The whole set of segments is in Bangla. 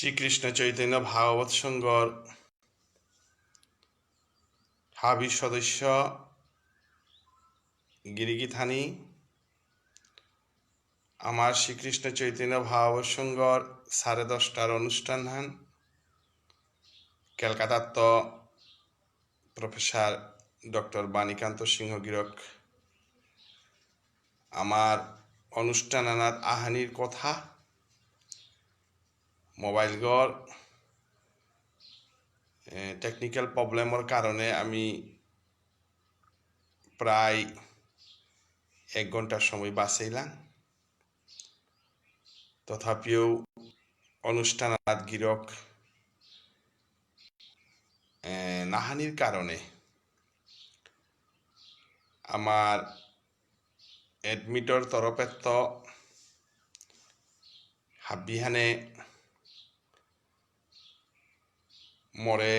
শ্রীকৃষ্ণ চৈতন্য ভাগবত সংঘর হাবি সদস্য গিরিগিথানি আমার শ্রীকৃষ্ণ চৈতন্য ভাগবত সংঘর 10:30টার অনুষ্ঠান হান কলকাতার তো প্রফেসর ডক্টর বাণীকান্ত সিংহ গিরক আমার অনুষ্ঠান আনার আহানির কথা মোবাইল গড় টেকনিক্যাল প্রবলেমের কারণে আমি প্রায় 1 ঘন্টার সময় বাঁচাইলাম তথাপিও অনুষ্ঠান আনার গিরক নাহানির কারণে আমার এডমিটর তরফে তো হাবিহানে মরে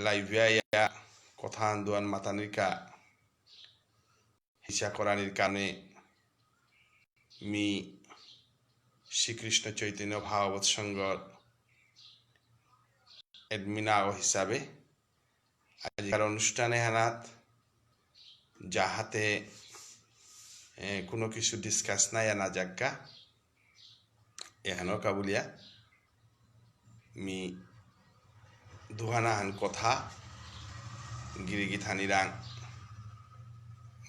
লাইভিয়া কথা আন্দোয়ান মাতানিকা হিসা করানির কারণে মি শ্রীকৃষ্ণ চৈতন্য ভাগবত সংঘর এডমিনাও হিসাবে আজকের অনুষ্ঠানে হানাত যাহাতে কোনো কিছু ডিসকাস নাই আনা জাগা এহানো কাবুলিয়া মি দুহানাহান কথা গিরিগিথানি রাং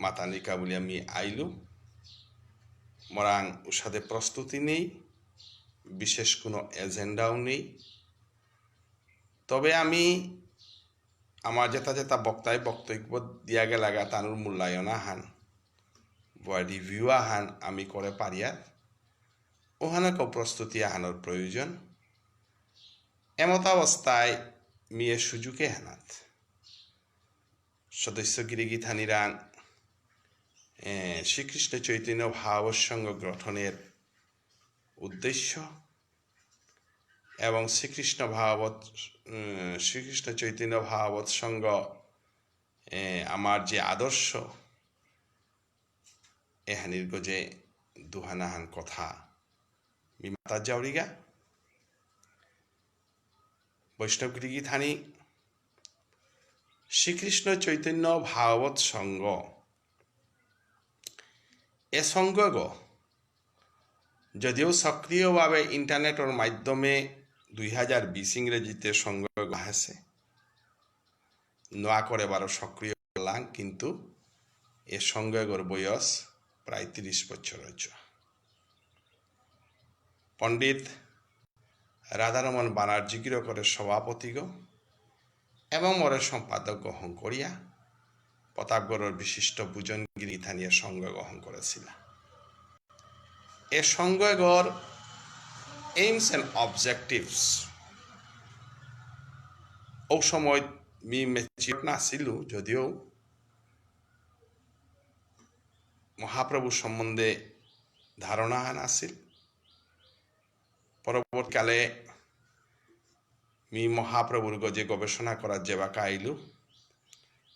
মাতানি কাবুলিয়া মি আইলু মরাং উসাদে প্রস্তুতি নেই বিশেষ কোনো এজেন্ডাও নেই তবে আমি আমার যেটা বক্তব্য দিয়া গেলাগা তানুর মূল্যায়ন আহান বা রিভিউ আহান আমি করে পারিয়া ওহানাকে প্রস্তুতি আহানোর প্রয়োজন এমত অবস্থায় মিয়ে সুযোগে হানাত সদস্য গিরিগিথানি রাং শ্রীকৃষ্ণ চৈতন্য ভাগবত সংঘ গঠনের উদ্দেশ্য এবং শ্রীকৃষ্ণ চৈতন্য ভাগবত সংঘ আমার যে আদর্শ এহানির গজে দুহানাহান কথা মিমাতা জাউরিগা বৈষ্ণব গিরিগিথানি শ্রীকৃষ্ণ চৈতন্য ভাগবত সংঘ এ সংঘ যদিও সক্রিয়ভাবে ইন্টারনেটের মাধ্যমে 2020 ইংরেজিতে সংঘ আছে নয়া করে বারো সক্রিয় করলাম কিন্তু এ সংঘর বয়স প্রায় 30 বছর হয়েছে পণ্ডিত রাধারমন বানার্জি গিরকরের সভাপতি এবং মরে সম্পাদক গ্রহণ করিয়া প্রতাপগড়ের বিশিষ্ট পূজন গিরিগিথানিয়া সংঘ গ্রহণ করেছিল এ সংঘর এইমস এন্ড অবজেক্টিভস ও সময় মি মেচিউর নাছিল যদিও মহাপ্রভু সম্বন্ধে ধারণা নাছিল পরবর্তীকালে মি মহাপ্রভুর গজে গবেষণা করার যেবাকা আইলু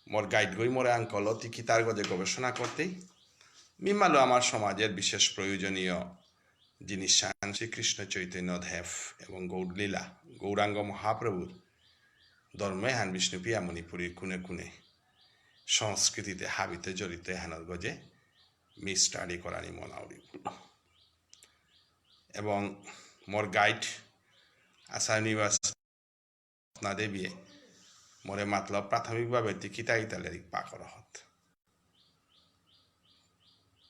মোর গাইড গই মোরে আঙ্কল তিকিতার গজে গবেষণা করতে মিমালো আমার সমাজের বিশেষ প্রয়োজনীয় জিনিস শ্রীকৃষ্ণ চৈতন্য দেব এবং গৌরলীলা গৌরাঙ্গ মহাপ্রভুর ধর্মে হান বিষ্ণুপ্রিয়া মণিপুরীর কুনে কুনে সংস্কৃতিতে হাবিতে জড়িত হানার গজে মি স্টাডি করানি মনাউরি এবং মোর গাইড আসাম ইউনিভার্সিটি না দেবিয়ে মোরে মাতলব প্রাথমিকভাবে তিকিতা ইতালেরিক পা করা হত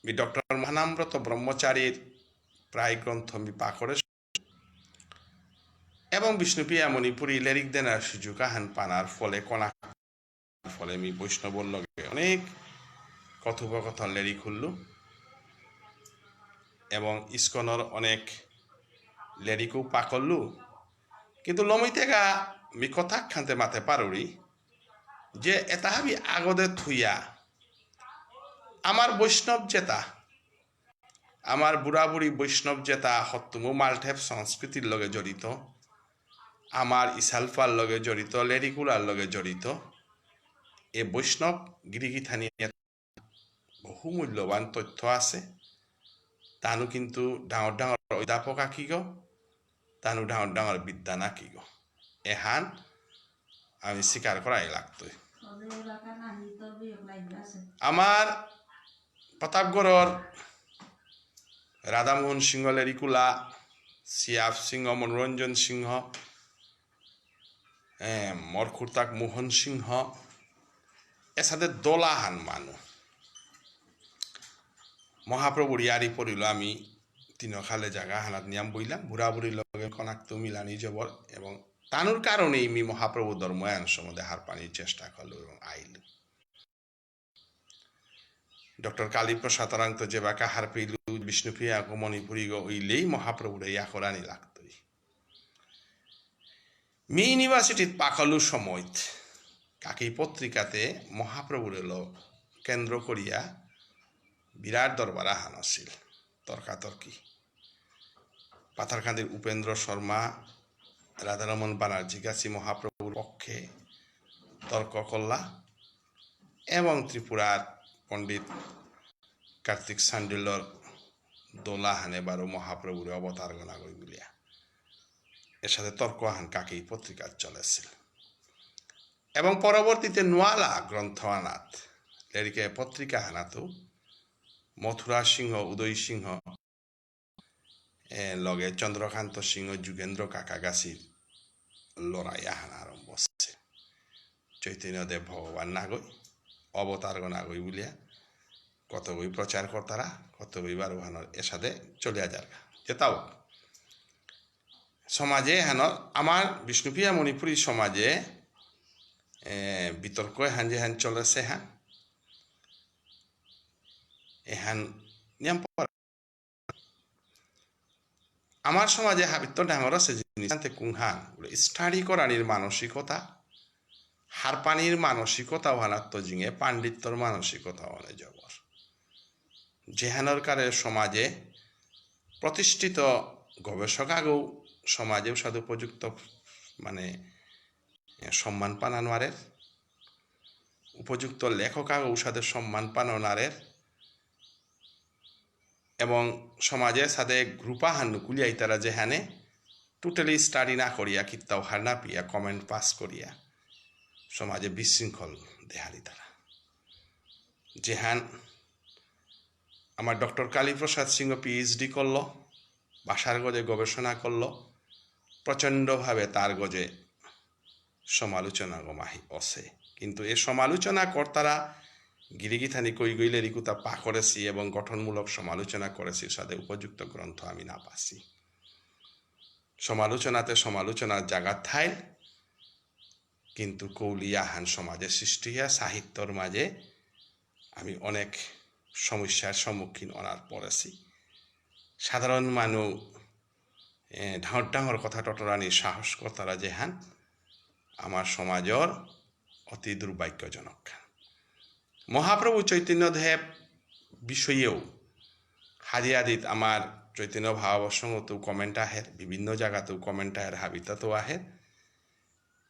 ডক্টর মহানাম্রত ব্রহ্মচারীর প্রায় গ্রন্থ মি পা করে এবং বিষ্ণুপ্রিয়া মণিপুরী লেরিক দেনার সুযোগ আহান পানার ফলে ফলে মি বৈষ্ণবর লগে অনেক কথোপকথন লেরিক হল্লু এবং ইস্কনের অনেক লেরিকও পা করলু কিন্তু লমিতেগা মি কথা খানতে মাতে পারি যে এটা হাবি আগদে থুইয়া আমার বৈষ্ণব যেতা আমার বুড়া বুড়ি বৈষ্ণব যেতা হত্তুমু মালঠেপ সংস্কৃতির লগে জড়িত আমার ইসালফার লগে জড়িত লেরিকুলার লগে জড়িত এ বৈষ্ণব গিরিগিথানি বহু মূল্যবান তথ্য আছে তানু কিন্তু ডাঙর ডাঙর অধ্যাপক আঁকিগ তানু ডাঙর ডাঙর বিদ্যা নাকি গো এহান আমি স্বীকার করাই লাগতোই আমার প্রতাপগড়র রাধামোহন সিংহ লেরিকুলা সিয়াফ সিংহ মনোরঞ্জন সিংহ মরখুরতাক মোহন সিংহ এর সাথে দোলাহান মানুষ মহাপ্রভুর ইয়ারি পড়িল আমি তিনখালে জায়গা হানাত নিয়াম বইলাম বুড়া বুড়ির লগে কনাক্ত মিলানি জবর এবং তানুর কারণেই আমি মহাপ্রভু ধর্মায়ন সম্বন্ধে হার পানির চেষ্টা করলো এবং আইল ডক্টর কালীপ্রসাদ রান্ত যে বাকা হার পেইলু বিষ্ণুপ্রিয়া মণিপুরী গো ওইলেই মহাপ্রভুর ইয়া করানি লাগতই মি ইউনিভার্সিটিত পাখলু সময় কাকি পত্রিকাতে মহাপ্রভুর এলো কেন্দ্র করিয়া বিরাট দরবার আহান আছিল তর্কাতর্কি পাথারকান্দির উপেন্দ্র শর্মা রাধারমন বানার্জি গাছি মহাপ্রভুর পক্ষে তর্ক করলা এবং ত্রিপুরার পণ্ডিত কার্তিক সান্ডিলর দোলা হানে বারো মহাপ্রভুর অবতার গণা গই বলিয়া এর সাথে তর্ক আহান কাকে পত্রিকা চলেছিল এবং পরবর্তীতে নোয়ালা গ্রন্থ আনাত লেরিকে পত্রিকা হানাতো মথুরা সিংহ উদয় সিংহ লগে চন্দ্রকান্ত সিংহ যুগেন্দ্র কাকাগাছির লড়াই আহান আরম্ভ হচ্ছে চৈতন্যদেব ভগবান নাগই অবতার নাগই বলিয়া কত বই প্রচার কর্তারা কত বই বার ওহানোর এর সাথে চলিয়া যার যেতাও সমাজে হেন আমার বিষ্ণুপ্রিয়া মণিপুরী সমাজে বিতর্ক হ্যান যে হ্যান চলেছে হ্যাঁ এহান নিয়ম আমার সমাজে হাবিত্য ডাঙর আছে জিনিস কুংহান স্টাডি করানির মানসিকতা হারপানির মানসিকতা হানাত্ম জিঙে পাণ্ডিত্যর মানসিকতা অনেক জবর যেহানোর কারে সমাজে প্রতিষ্ঠিত গবেষক আগেও সমাজেও সাথে উপযুক্ত মানে সম্মান পানানোয়ারের উপযুক্ত লেখক আগেও সাথে সম্মান পানানোয়ারের এবং সমাজের সাথে গ্রুপা হান্নু কুলিয়াই তারা যেহানে টোটালি স্টাডি না করিয়া কিত্তাও হার না পিয়া কমেন্ট পাস করিয়া সমাজে বিশৃঙ্খল দেহারি তারা যেহান আমার ডক্টর কালীপ্রসাদ সিংহ পিএইচডি করল ভাষার গজে গবেষণা করল প্রচণ্ডভাবে তার গজে সমালোচনা গমাহি অসে কিন্তু এই সমালোচনা কর্তারা গিরিগিথানি কই গইলে রিকুতা পা করেছি এবং গঠনমূলক সমালোচনা করেছি সাথে উপযুক্ত গ্রন্থ আমি না পাচ্ছি সমালোচনাতে সমালোচনার জায়গা থাই কিন্তু কৌলিয়াহান সমাজের সৃষ্টি হইয়া সাহিত্যর মাঝে আমি অনেক সমস্যার সম্মুখীন অনার পড়েছি সাধারণ মানুষ ঢাঁড় ডাঙর কথা টটরানি সাহস কর্তারা যেহান আমার সমাজের অতি দুর্ভাগ্যজনক মহাপ্রভু চৈতন্যদেব বিষয়েও হাদিয়াদিত আমার চৈতন্য ভাবাবসঙ্গতেও কমেন্ট আহের বিভিন্ন জায়গাতেও কমেন্ট আহের হাবিতাতেও আহের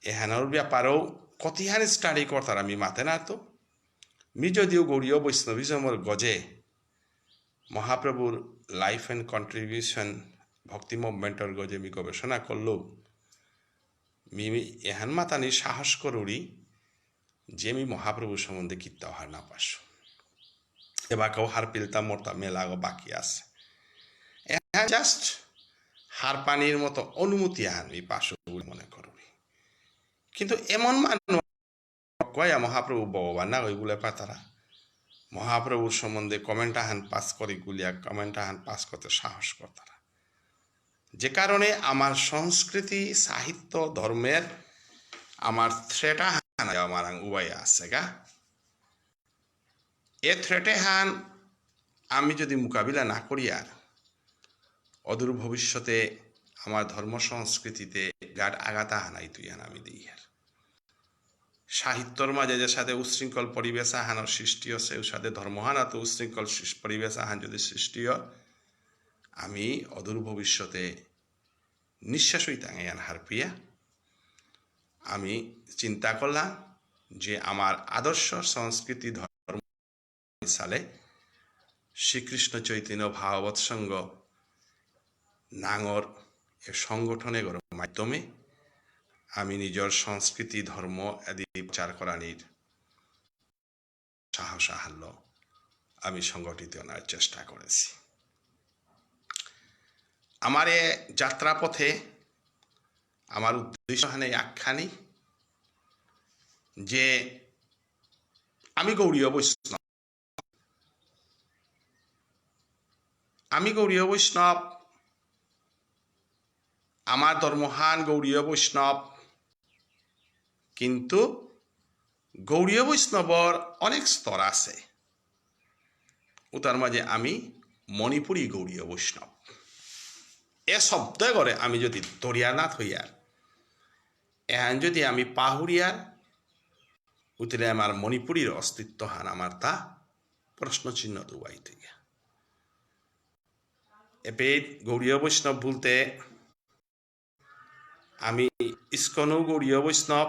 এহানোর ব্যাপারেও কতিহান স্টাডি কর্তার আমি মাতে না তো মি যদিও গৌরীয় বৈষ্ণবিজমর গজে মহাপ্রভুর লাইফ অ্যান্ড কন্ট্রিবিউশন ভক্তি মুভমেন্টর গজে মি গবেষণা করলেও মি এহান মাতানি সাহস করুরি যে আমি মহাপ্রভু সম্বন্ধে কিত্তা হার না পাস এবাকেও হার পিলতা মরতা মেলাগো বাকি আছে জাস্ট হার পানির মতো অনুমতি আনবি পাশ মনে করবি কিন্তু এমন মানুষ কয়া মহাপ্রভু ভগবান না ওই বলে পাতারা মহাপ্রভুর সম্বন্ধে কমেন্ট আহান পাস করি গুলিয়া কমেন্ট আহান পাস করতে সাহস করতারা যে কারণে আমার সংস্কৃতি সাহিত্য ধর্মের আমার থ্রেট আমার উপায় আছে গা এ থ্রেটে হান আমি যদি মোকাবিলা না করি আর অদূর ভবিষ্যতে আমার ধর্ম সংস্কৃতিতে গাঢ় আঘাত হানাই তুই হান আমি দিই আর সাহিত্যর মাঝে যে সাথে উশৃঙ্খল পরিবেশ আহানোর সৃষ্টি হচ্ছে ওর সাথে ধর্মহানা তো উশৃঙ্খল পরিবেশ আহান যদি সৃষ্টি হয় আমি অদূর ভবিষ্যতে নিঃশ্বাসই তাঙে আন হার পিয়া আমি চিন্তা করলাম যে আমার আদর্শ সংস্কৃতি ধর্ম সালে শ্রীকৃষ্ণ চৈতন্য ভাগবৎসঙ্গ নাঙর এ সংগঠনের মাধ্যমে আমি নিজের সংস্কৃতি ধর্ম আদি প্রচার করানির সাহস হারল আমি সংগঠিত হওয়ার চেষ্টা করেছি। আমার এ যাত্রাপথে আমার উদ্দেশ্য হানে একখানি যে আমি গৌড়ীয় বৈষ্ণব, আমার ধর্মহান গৌড়ীয় বৈষ্ণব, কিন্তু গৌড়ীয় বৈষ্ণবর অনেক স্তর আছে। তার মাঝে আমি মণিপুরী গৌড়ীয় বৈষ্ণব। এ শব্দ করে আমি যদি দরিয়ানাথ হইয়ার এহান যদি আমি পাহুড়িয়ার উতলে আমার মণিপুরীর অস্তিত্ব হান আমার তা প্রশ্নচিহ্ন দুবাই থেকে। এপে গৌড়ীয় বৈষ্ণব বলতে আমি ইস্কনও গৌড়ীয় বৈষ্ণব,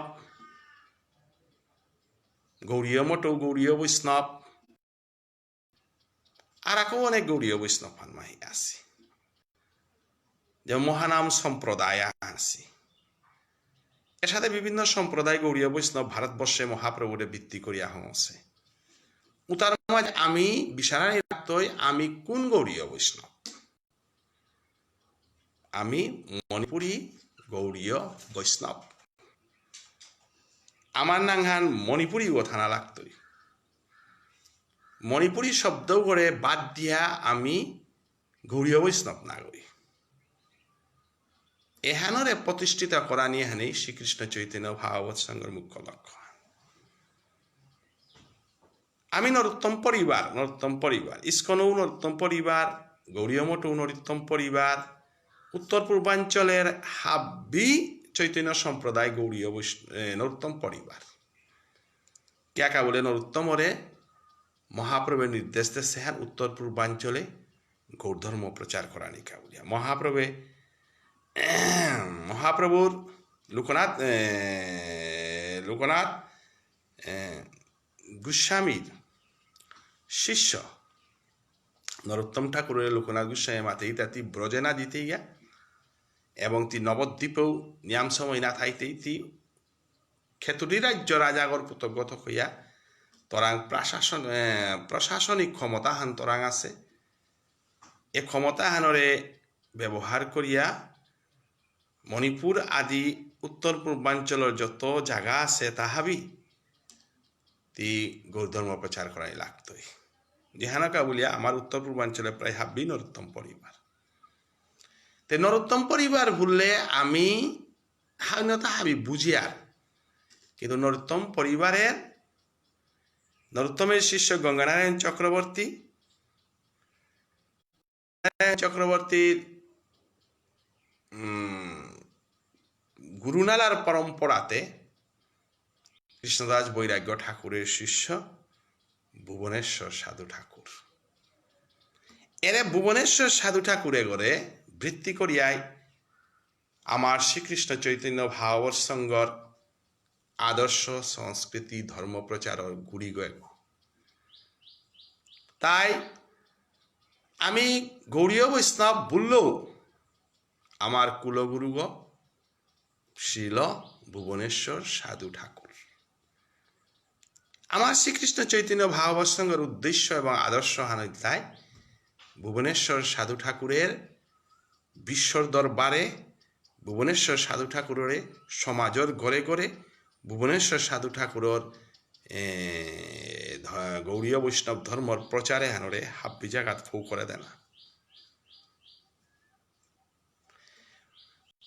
গৌড়ীয় মঠও গৌড়ীয় বৈষ্ণব, আর অনেক গৌড়ীয় বৈষ্ণব মাহি আছে, যে মহানাম সম্প্রদায় আছে। এর সাথে বিভিন্ন সম্প্রদায় গৌড়ীয় বৈষ্ণব ভারতবর্ষে মহাপ্রভুরে ভিত্তি করিয়া হচ্ছে। উতার মাঝে আমি বিশারানি রাখতই আমি কোন গৌড়ীয় বৈষ্ণব? আমি মণিপুরী গৌড়ীয় বৈষ্ণব। আমার নাংহান মণিপুরী ও থানা লাগতই। মণিপুরী শব্দ করে বাদ দিয়া আমি গৌড়ীয় বৈষ্ণব না করি। এহানরে প্রতিষ্ঠিত করা নিয়ে হানি শ্রীকৃষ্ণ চৈতন্য ভাগবত সংঘের মুখ্য লক্ষ্য। আমি নরোত্তম পরিবার, ইস্কনও নরোত্তম পরিবার, গৌড়ীয় মঠও নরোত্তম পরিবার, উত্তর পূর্বাঞ্চলের হাব্বি চৈতন্য সম্প্রদায় গৌড়ীয় নরোত্তম পরিবার। ক্যাকা বলে নরোত্তমরে মহাপ্রভুর নির্দেশ দেশে হান উত্তর পূর্বাঞ্চলে গৌড় ধর্ম প্রচার করা নিকা বলিয়া মহাপ্রভুর লোকনাথ গোস্বামীর শিষ্য নরোত্তম ঠাকুরের লোকনাথ গোস্বামী মাতে তাতি ব্রজে না দিতে গিয়া এবং তি নবদ্বীপেও নিয়াম সময় না থাইতেই তি খেতুরি রাজ্য রাজাগর কৃতজ্ঞত হইয়া তরাং প্রশাসনিক ক্ষমতা হান তরাং আছে। এ ক্ষমতা হানরে ব্যবহার করিয়া মণিপুর আদি উত্তর পূর্বাঞ্চলের যত জায়গা আছে তাহাবি তি গৌড় ধর্ম প্রচার করাই লাগতই। যেহানকা বলিয়া আমার উত্তর পূর্বাঞ্চলে প্রায় হাব্বি নরোত্তম পরিবার। তে নরোত্তম পরিবার ভুললে আমি হাবি বুঝিয়ার, কিন্তু নরোত্তমের শিষ্য গঙ্গানারায়ণ চক্রবর্তীর গুরুনালার পরম্পরাতে কৃষ্ণদাস বৈরাগ্য ঠাকুরের শিষ্য ভুবনেশ্বর সাধু ঠাকুর। এরে ভুবনেশ্বর সাধু ঠাকুরে করে বৃত্তি করিয়াই আমার শ্রীকৃষ্ণ চৈতন্য ভাগবত সংঘর আদর্শ সংস্কৃতি ধর্ম প্রচার গুড়ি গয়ে। তাই আমি গৌড়ীয় বৈষ্ণব বললেও আমার কুলগুরু শ্রীল ভুবনেশ্বর সাধু ঠাকুর। আমার শ্রীকৃষ্ণ চৈতন্য ভাগবত সংঘের উদ্দেশ্য এবং আদর্শ হানতায় ভুবনেশ্বর সাধু ঠাকুরের বিশ্বর দরবারে ভুবনেশ্বর সাধু ঠাকুরের সমাজের গড়ে গড়ে ভুবনেশ্বর সাধু ঠাকুরের গৌড়ীয় বৈষ্ণব ধর্মর প্রচারে হানরে হাব্বি জাগাত ফৌ করে দেনা।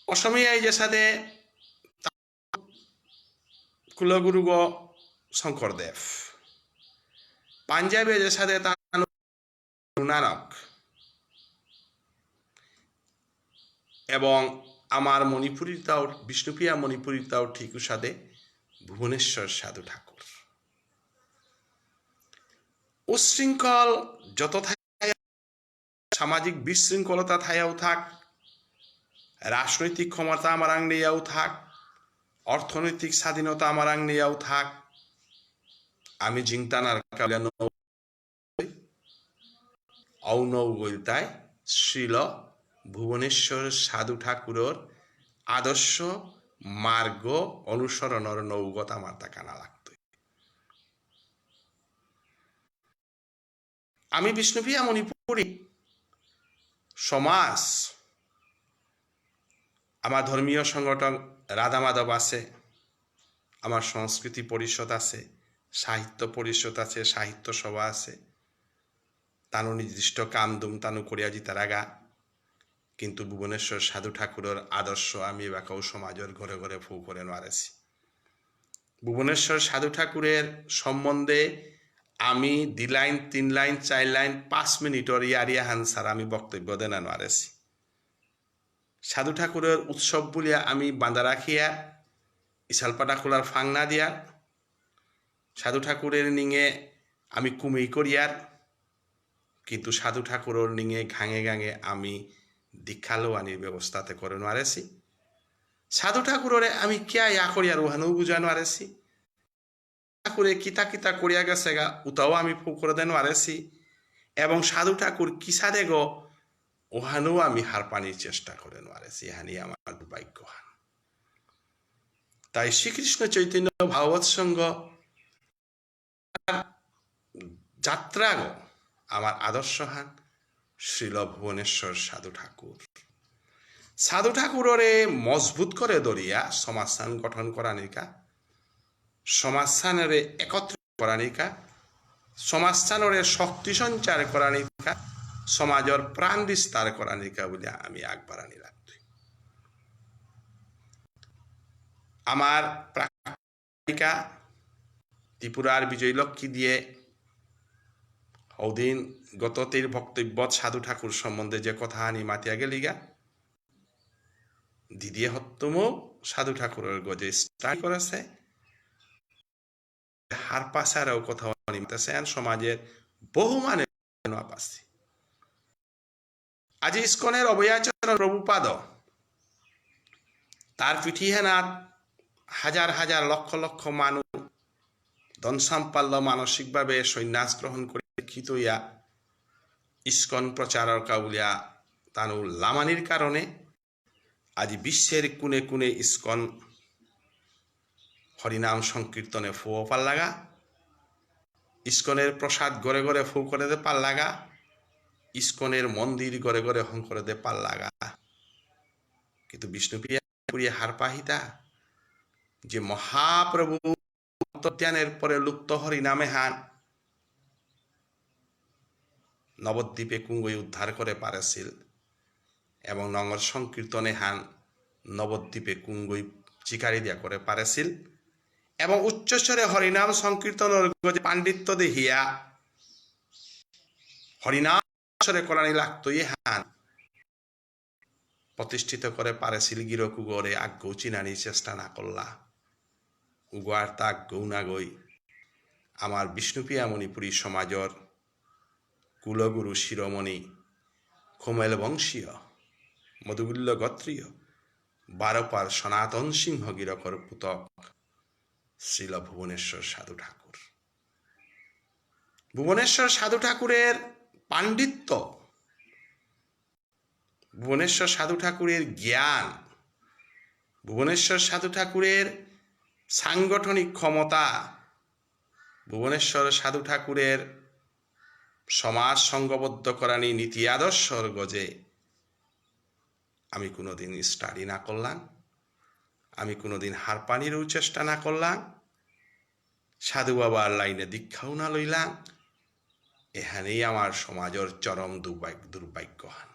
অসমীয়ায় যে সাথে কুলগুরু শঙ্করদেব, পাঞ্জাবে যে সাথে নানক, এবং আমার মণিপুরীতাও বিষ্ণুপ্রিয়া মণিপুরীতাও ঠিক সাথে ভুবনেশ্বর সাধু ঠাকুর। উশৃঙ্খল যত সামাজিক বিশৃঙ্খলতা থায়াও থাক, রাজনৈতিক ক্ষমতা আমার আংনিয়াও থাক, অর্থনৈতিক স্বাধীনতা আমার আংনিয়াও থাক, আমি জিংতানার অনৌগলতায় শ্রীল ভুবনেশ্বর সাধু ঠাকুরর আদর্শ মার্গ অনুসরণের নৌগত আমার তাকা না লাগতো। আমি বিষ্ণুপ্রিয়া মণিপুরী সমাজ, আমার ধর্মীয় সংগঠন রাধা মাধব আছে, আমার সংস্কৃতি পরিষদ আছে, সাহিত্য পরিষদ আছে, সাহিত্য সভা আছে, তানু নির্দিষ্ট কাম দুম তানু করিয়া জিতার আগা। কিন্তু ভুবনেশ্বর সাধু ঠাকুরের আদর্শ আমি এবাকেও সমাজের ঘরে ঘরে ফু করে নারেছি। ভুবনেশ্বর সাধু ঠাকুরের সম্বন্ধে আমি 2 লাইন 3 লাইন 4 লাইন 5 মিনিটর ইয়ারিয়া হানসার আমি বক্তব্য দেনা নারেছি। সাধু ঠাকুরের উৎসব বলিয়া আমি বাঁধা রাখিয়া ইশালপাটা খোলার ফাং না দিয়ার, সাধু ঠাকুরের নিঙে আমি কুমি করিয়ার, কিন্তু সাধু ঠাকুরের নিঙে ঘাঙে ঘাঙে আমি দীক্ষা লোয়ানির ব্যবস্থাতে করে নারেছি। সাধু ঠাকুরে আমি কিয়া ইয়া করিয়ার ওহানেও বুঝা নারেছি। ঠাকুরে কিতা কিতা করিয়া গেছে গা উতাও আমি ফু করে দেন নারেছি। এবং সাধু ঠাকুর কিসা দেগ ওহানেও আমি হার পানির চেষ্টা করে নারেছি। এহানি আমার দুর্ভাগ্যহান। তাই শ্রীকৃষ্ণ চৈতন্য গবৎসঙ যাত্রা আমার আদর্শহান শ্রীল ভুবনেশ্বর সাধু ঠাকুর। সাধু ঠাকুরে মজবুত করে দরিয়া সমাজস্থান গঠন করা নিকা, সমাজস্থানরে একত্র করা নিকা, সমাজস্থানরে শক্তি সঞ্চার করা নিকা, সমাজের প্রাণ বিস্তার করা নিকা বলে আমি আগবাড়ানি রাখি। আমার প্রাক্তনিকা ত্রিপুরার বিজয়লক্ষ্মী দিয়ে ওদিন গততির বক্তব্য সাধু ঠাকুর সম্বন্ধে যে কথা আনি মাতিয়া গেলিগা, দিদিয়ে হত্তমো সাধু ঠাকুরের গজে স্টার্ট করেছে, হার পাশারও কথা নিতেছে সমাজের বহু মানে পাচ্ছি। আজ ইস্কনের অভয়াচরণ প্রভুপাদ তার পিঠিহেনাত হাজার হাজার লক্ষ লক্ষ মানুষ ধনসাম্পাল্য মানসিকভাবে সন্ন্যাস গ্রহণ করে শিক্ষিত হইয়া ইস্কন প্রচারক বলিয়া তানু লামানির কারণে আজ বিশ্বের কোণে কোণে ইস্কন হরিনাম সংকীর্তনে ফু পাল লাগা, ইস্কনের প্রসাদ গড়ে গড়ে ফু করে দে পাল লাগা, ইস্কনের মন্দির গড়ে গড়ে হং করে দে পাল লাগা। কিন্তু বিষ্ণুপ্রিয়া হার পাহিতা যে মহাপ্রভু জ্ঞানের পরে লুপ্ত হরিনামে হান নবদ্বীপে কুঙ্গই উদ্ধার করে পারেছিল এবং নঙ্গর সংকীর্তনে হান নবদ্বীপে কুঙ্গই চিকারি দিয়া করে পারেছিল এবং উচ্চস্বরে হরিনাম সংকীর্তনের পাণ্ডিত্য দেহিয়া হরিনাম করানি লাগতই হান প্রতিষ্ঠিত করে পারেছিল গিরকুগরে আজ্ঞ চিনানি চেষ্টা না করলা উগার তাক গৌনা গই আমার বিষ্ণুপ্রিয়া মণিপুরী সমাজর কুলগুরু শিরোমণি খোমেল বংশীয় মধুগুল্য গোত্রীয় বারপার সনাতন সিংহ গিরকর পুতক শ্রীল ভুবনেশ্বর সাধু ঠাকুর। ভুবনেশ্বর সাধু ঠাকুরের পাণ্ডিত্য, ভুবনেশ্বর সাধু ঠাকুরের জ্ঞান, ভুবনেশ্বর সাধু ঠাকুরের সাংগঠনিক ক্ষমতা, ভুবনেশ্বর সাধু ঠাকুরের সমাজ সংঘবদ্ধ করানি নীতি আদর্শর গজে আমি কোনোদিন স্টাডি না করলাম, আমি কোনোদিন হার পানিরও চেষ্টা না করলাম, সাধু বাবার লাইনে দীক্ষাও না লইলাম। এখানেই আমার সমাজের চরম দুর্ভাগ্যহান।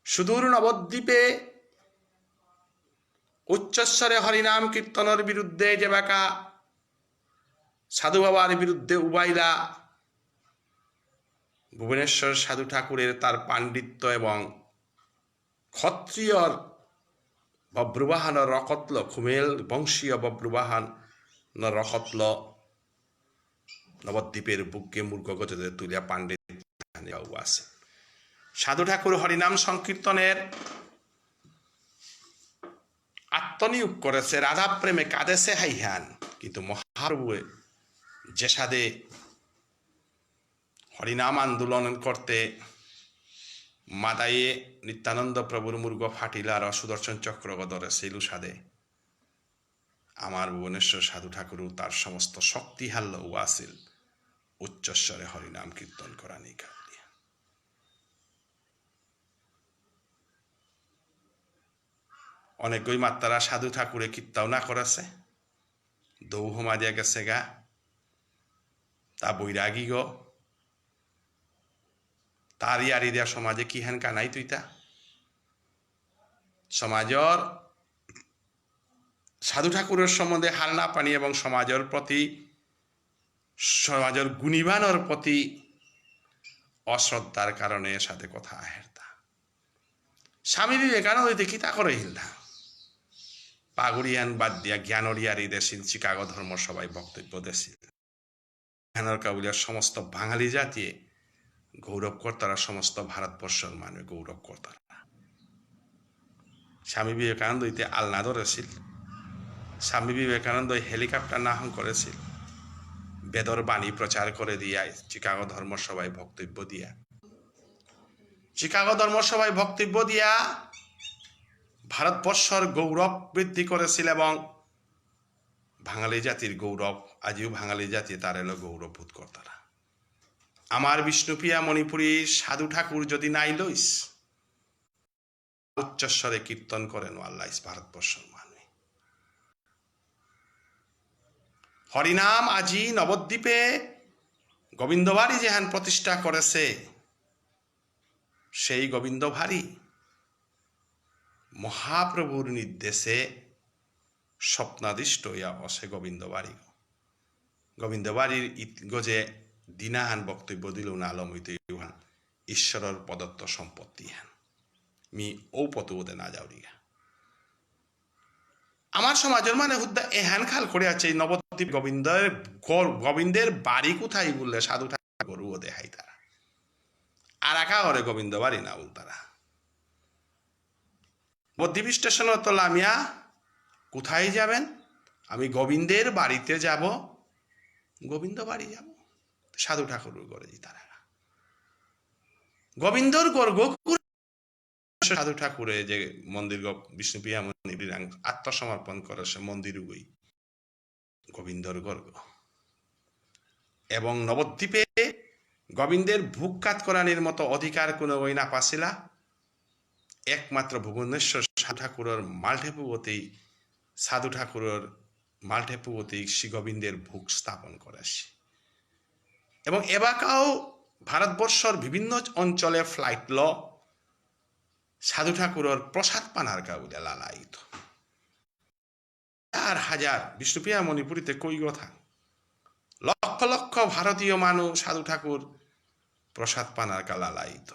সুদূর নবদ্বীপে উচ্চস্বরে হরিনাম কীর্তনের বিরুদ্ধে যে বাঁকা সাধু বাবার বিরুদ্ধে উবাইলা ভুবনেশ্বর সাধু ঠাকুরের তার পাণ্ডিত্য এবং ক্ষত্রিয়র বব্রুবাহন রকতল খুমেল বংশীয় বব্রুবাহন রকতল নবদ্বীপের বুকে মূর্খ গজদের তুলিয়া পাণ্ডিত আছে। সাধু ঠাকুর হরিনাম সংকীর্তনের আত্মনিয়োগ করেছে, রাধা প্রেমে কাঁদেছে হাইহান, কিন্তু মহাপ্রভুয়ে যে সাদে হরিনাম আন্দোলন করতে মাদায়ে নিত্যানন্দ প্রভুর মুর্গ ফাটিলা আর সুদর্শন চক্র গদরে সেলু সাদে আমার ভুবনেশ্বর সাধু ঠাকুর তার সমস্ত শক্তি হাল্ল ওয়াসিল উচ্চস্বরে হরিনাম কীর্তন করা নিকা অনেকই মাত্রারা সাধু ঠাকুরে কীর্তাও না করেছে দৌহ মাদিয়া গেছে গা তা বৈরাগী গো তার ইয়ারি দেয়া সমাজে কি হেন কানাই তুইতা সমাজর সাধু ঠাকুরের সম্বন্ধে হালনা পানি এবং সমাজের প্রতি সমাজের গুণীবানের প্রতি অশ্রদ্ধার কারণে সাথে কথা হেরতা স্বামী বিবেকানন্দ কি তা করে হিলদা পাগুড়িয়ান বাদ দিয়া জ্ঞানরিয়ারি দেশিল চিকাগো ধর্ম সভায় বক্তব্য দেশিল জ্ঞানের কাবুলিয়ার সমস্ত বাঙালি জাতি গৌরবকর্তারা সমস্ত ভারতবর্ষের মানে গৌরবকর্তারা স্বামী বিবেকানন্দ ইতে আলনা ধরেছিল স্বামী বিবেকানন্দ হেলিকপ্টার নাহন করেছিল বেদর বাণী প্রচার করে দিয়া চিকাগো ধর্মসভায় বক্তব্য দিয়া চিকাগো ধর্মসভায় বক্তব্য দিয়া ভারতবর্ষের গৌরব বৃদ্ধি করেছিল এবং বাঙালি জাতির গৌরব আজিও বাঙালি জাতি তার এলো গৌরববোধ কর্তারা আমার বিষ্ণুপ্রিয়া মণিপুরী সাধু ঠাকুর যদি নাই লইস উচ্চস্বরে কীর্তন করেন আল্লাহ ভারতবর্ষের মানে হরিনাম আজি নবদ্বীপে গোবিন্দবাড়ি যেহান প্রতিষ্ঠা করেছে সেই গোবিন্দবাড়ি মহাপ্রভুর নির্দেশে স্বপ্নাদিষ্ট ইয়া অসে গোবিন্দবাড়ি গোবিন্দবাড়ির গজে দিনাহান বক্তব্য দিল না আলমিত ঈশ্বরের প্রদত্ত সম্পত্তি হান মি ও পতুতে না যাওরিগা আমার সমাজের মানে হুদ্দা এহান খাল করে আছে নবদ্বীপ গোবিন্দের বাড়ি কোথায় বললে সাধু ঠাকুর ও দেখাই তারা আর একা করে গোবিন্দ বাড়ি না বল তারা নবদ্বীপ স্টেশনে তো লামিয়া কোথায় যাবেন আমি গোবিন্দের বাড়িতে যাব গোবিন্দ বাড়ি যাব সাধু ঠাকুর গড়ে তারা গোবিন্দর গর্গ সাধু ঠাকুরে যে মন্দির বিষ্ণুপ্রিয়া মন্দির আত্মসমর্পণ করে সে মন্দির গই গোবিন্দর গর্গ এবং নবদ্বীপে গোবিন্দের ভুককাত করানির মতো অধিকার কোনো ওই না পাছিলা একমাত্র ভুবনেশ্বর সাধু ঠাকুরের মাল্টেপুবতেই সাধু ঠাকুরের মাল্টেপুবতেই শ্রী গোবিন্দের ভুক স্থাপন করেছে এবং এবাকাও ভারতবর্ষের বিভিন্ন অঞ্চলে ফ্লাইট ল সাধু ঠাকুরের প্রসাদ পানার কাউলে লালায়িত হাজার বিষ্ণুপ্রিয়া মণিপুরীতে কই কথা লক্ষ লক্ষ ভারতীয় মানুষ সাধু ঠাকুর প্রসাদ পানার কা লালায়িত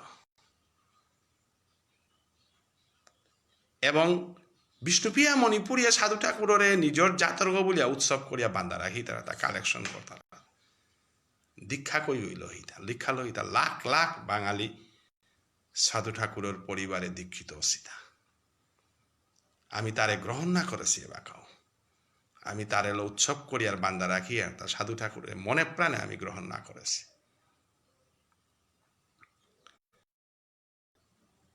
এবং বিষ্ণুপ্রিয়া মণিপুরিয়া সাধু ঠাকুরের নিজের জাতর্গ বলিয়া উৎসব করিয়া বান্ধা রাখি তারা তা কালেকশন করতাম দীক্ষা কই হইল হইতা লিখা লইতা লাখ লাখ বাঙালি সাধু ঠাকুরের পরিবারে দীক্ষিত অসিতা আমি তারে গ্রহণ না করেছি এবাকাও আমি তার এলো উৎসব করি আর বান্দা রাখি আর তার সাধু ঠাকুরের মনে প্রাণে আমি গ্রহণ না করেছি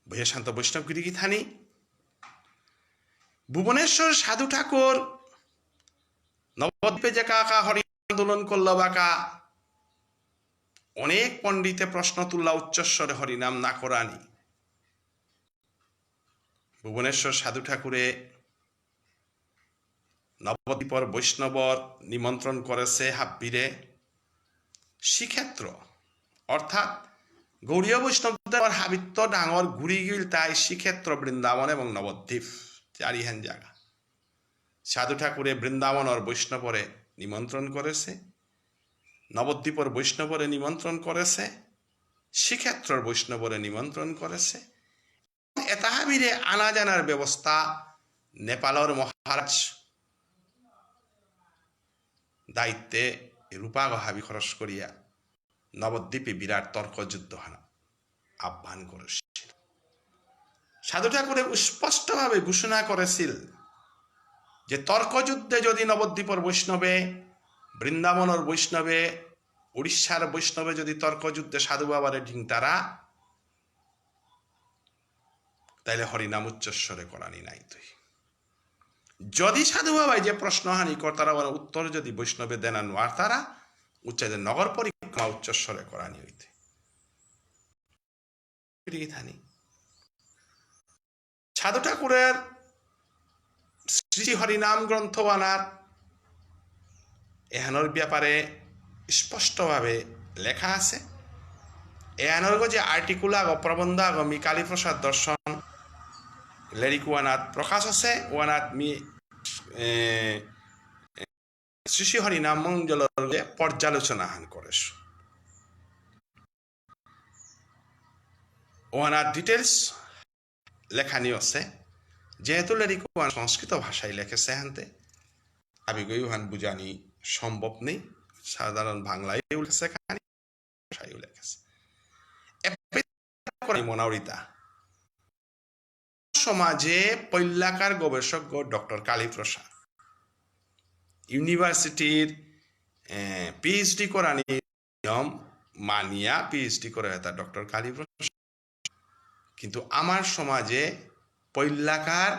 ভয়ে শান্ত বৈষ্ণবগিরি কি থানি ভুবনেশ্বর সাধু ঠাকুর নবদ্বীপে যে কাকা হরি আন্দোলন করল বাকা অনেক পণ্ডিতে প্রশ্ন তুললা উচ্চস্বরে হরিনাম না করানি ভুবনেশ্বর সাধু ঠাকুরে নবদ্বীপর বৈষ্ণবর নিমন্ত্রণ করেছে হাব্বিরে শ্রীক্ষেত্র অর্থাৎ গৌরীয় বৈষ্ণবদের হাবিত্য ডাঙর ঘুরি গিল তাই শ্রীক্ষেত্র বৃন্দাবন এবং নবদ্বীপ চারিহান জায়গা সাধু ঠাকুরে বৃন্দাবনের বৈষ্ণবরে নিমন্ত্রণ করেছে নবদ্বীপর বৈষ্ণবরে নিমন্ত্রণ করেছে শ্রীক্ষেত্রর বৈষ্ণবরে নিমন্ত্রণ করেছে এতাহাবিরে আনা জানার ব্যবস্থা নেপালের মহারাজ দায়িত্বে রূপাগ হাবি খরচ করিয়া নবদ্বীপে বিরাট তর্কযুদ্ধ আহ্বান করেছিল সাধু ঠাকুরে স্পষ্টভাবে ঘোষণা করেছিল যে তর্কযুদ্ধে যদি নবদ্বীপর বৈষ্ণবে বৃন্দাবনের বৈষ্ণবে উড়িষ্যার বৈষ্ণবে যদি তর্কযুদ্ধে সাধু বাবারে ঢিং তারা তাইলে হরিনাম উচ্চস্বরে করানি নাই তুই যদি সাধু বাবাই যে প্রশ্ন হানি কর্তারা ওরা উত্তর যদি বৈষ্ণবে দেনা নোয়ার তারা উচ্চাই নগর পরিক্রমা উচ্চস্বরে করানি হইতে সাধু ঠাকুরের শ্রী হরিনাম গ্রন্থ আনার এহানোর ব্যাপারে স্পষ্টভাবে লেখা আছে এহানোর যে আর্টিকুল আগ প্রবন্ধ আগ মি কালীপ্রসাদ দর্শন লেরিকুয়ানাথ প্রকাশ আছে ওয়ানাথ মি শ্রী শ্রী হরিনাম মঙ্গলের পর্যালোচনা হান করেছ ওয়ানাথ ডিটেলস লেখানি আছে যেহেতু লেরিকুয়ান সংস্কৃত ভাষায় লেখেছে হানতে আবিগই হান বুঝানি সম্ভব নেই সাধারণ বাংলায় লেখেছে কাহিনী ভাষায় লেখেছে মনাউরিতা সমাজে পৈল্লাকার গবেষক ডক্টর কালীপ্রসাদ ইউনিভার্সিটির পিএইচডি করানি নিয়ম মানিয়া পিএইচডি করে তা ডক্টর কালীপ্রসাদ কিন্তু আমার সমাজে পৈল্লাকার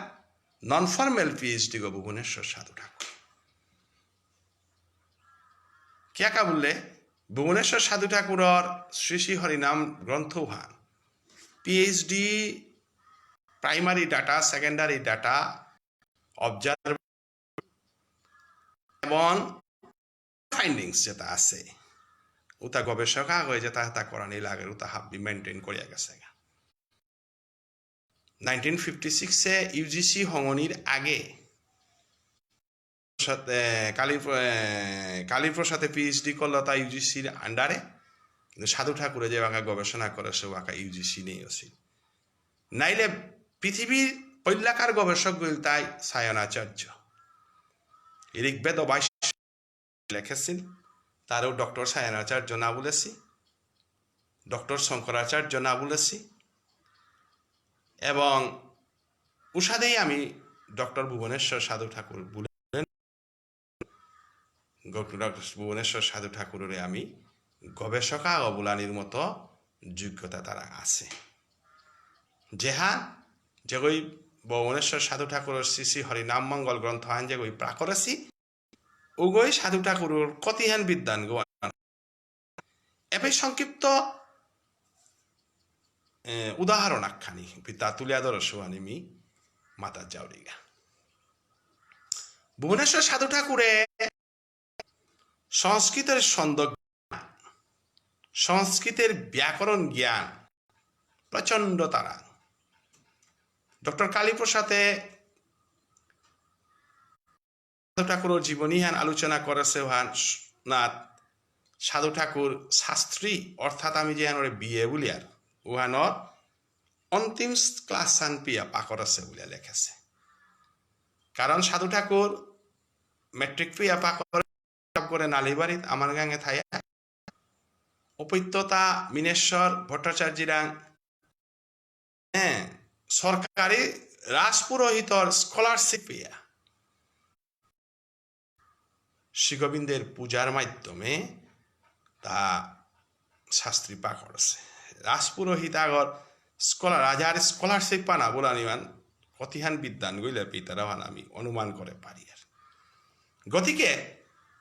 নন ফর্মেল পিএইচডি গো ভুবনেশ্বর সাধু ঠাকুর কে বললে ভুবনেশ্বর সাধু ঠাকুরর শ্রী শ্রী হরিনাম গ্রন্থ হান PhD primary data secondary data observe এবং ফাইন্ডিংস যেটা আছে ওটা গবেষক হয়ে যেটা তা করানি লাগে ওটা হাবি মেনটেন করিয়া গেছে 1956 ইউজিসি হঙনির আগে কালীপ্রসাদে পিএইচডি করলো তা ইউজিসির আন্ডারে কিন্তু সাধু ঠাকুরে যে বাঁকা গবেষণা করে সে বাঁকা ইউজিসি নেই আছিল নাইলে পৃথিবীর পৈল্লাকার গবেষক তাই সায়নাচার্য ঋগ্বেদ লেখেছিল তারও ডক্টর সায়নাচার্য না বলেছি ডক্টর শঙ্করাচার্য না বলেছি এবং উষাদেই আমি ডক্টর ভুবনেশ্বর সাধু ঠাকুর বলেন ডক্টর ভুবনেশ্বর সাধু ঠাকুরের আমি গবেষকা অবলানির মতো যোগ্যতা তারা আছে যেহা যে ওই ভুবনেশ্বর সাধু ঠাকুরের শ্রী শ্রী হরিনাম মঙ্গল গ্রন্থ আন যে ওই প্রাকরেছি ওগই সাধু ঠাকুরের কতিহান বিদ্যান গো এবে সংক্ষিপ্ত উদাহরণ আখ্যানি পিতা তুলিয়া দরসোয়ানি মি মাতা জাউরিগা ভুবনেশ্বর সাধু ঠাকুরে সংস্কৃতের ছন্দ সংস্কৃতের ব্যাকরণ জ্ঞান প্রচন্ড তারা ডক্টর কালীপ্রসাদে সাধু ঠাকুরের জীবনী হান আলোচনা করেছে হান নাথ সাধু ঠাকুর শাস্ত্রী অর্থাৎ আমি যে হানরে বিয়ে বলিয়ার উহানর অন্তিম ক্লাস হান পিয়া পাকর আছে বলিয়া লেখেছে কারণ সাধু ঠাকুর মেট্রিক পিয়া পাকর করে নালিবাড়িত আমার গাঙে থাইয়া অপৈত্যতা মিনেশ্বর ভট্টাচার্যিরাং সরকারি রাজপুরোহিতর স্কলারশিপ পিয়া শ্রীগোবিন্দের পূজার মাধ্যমে তা শাস্ত্রী পা করছে রাজপুরোহিত আগর রাজার স্কলারশিপ পানা বলানিমান কতিহান বিদ্যান গইলে পিতারা হান আমি অনুমান করে পারি আর গতিকে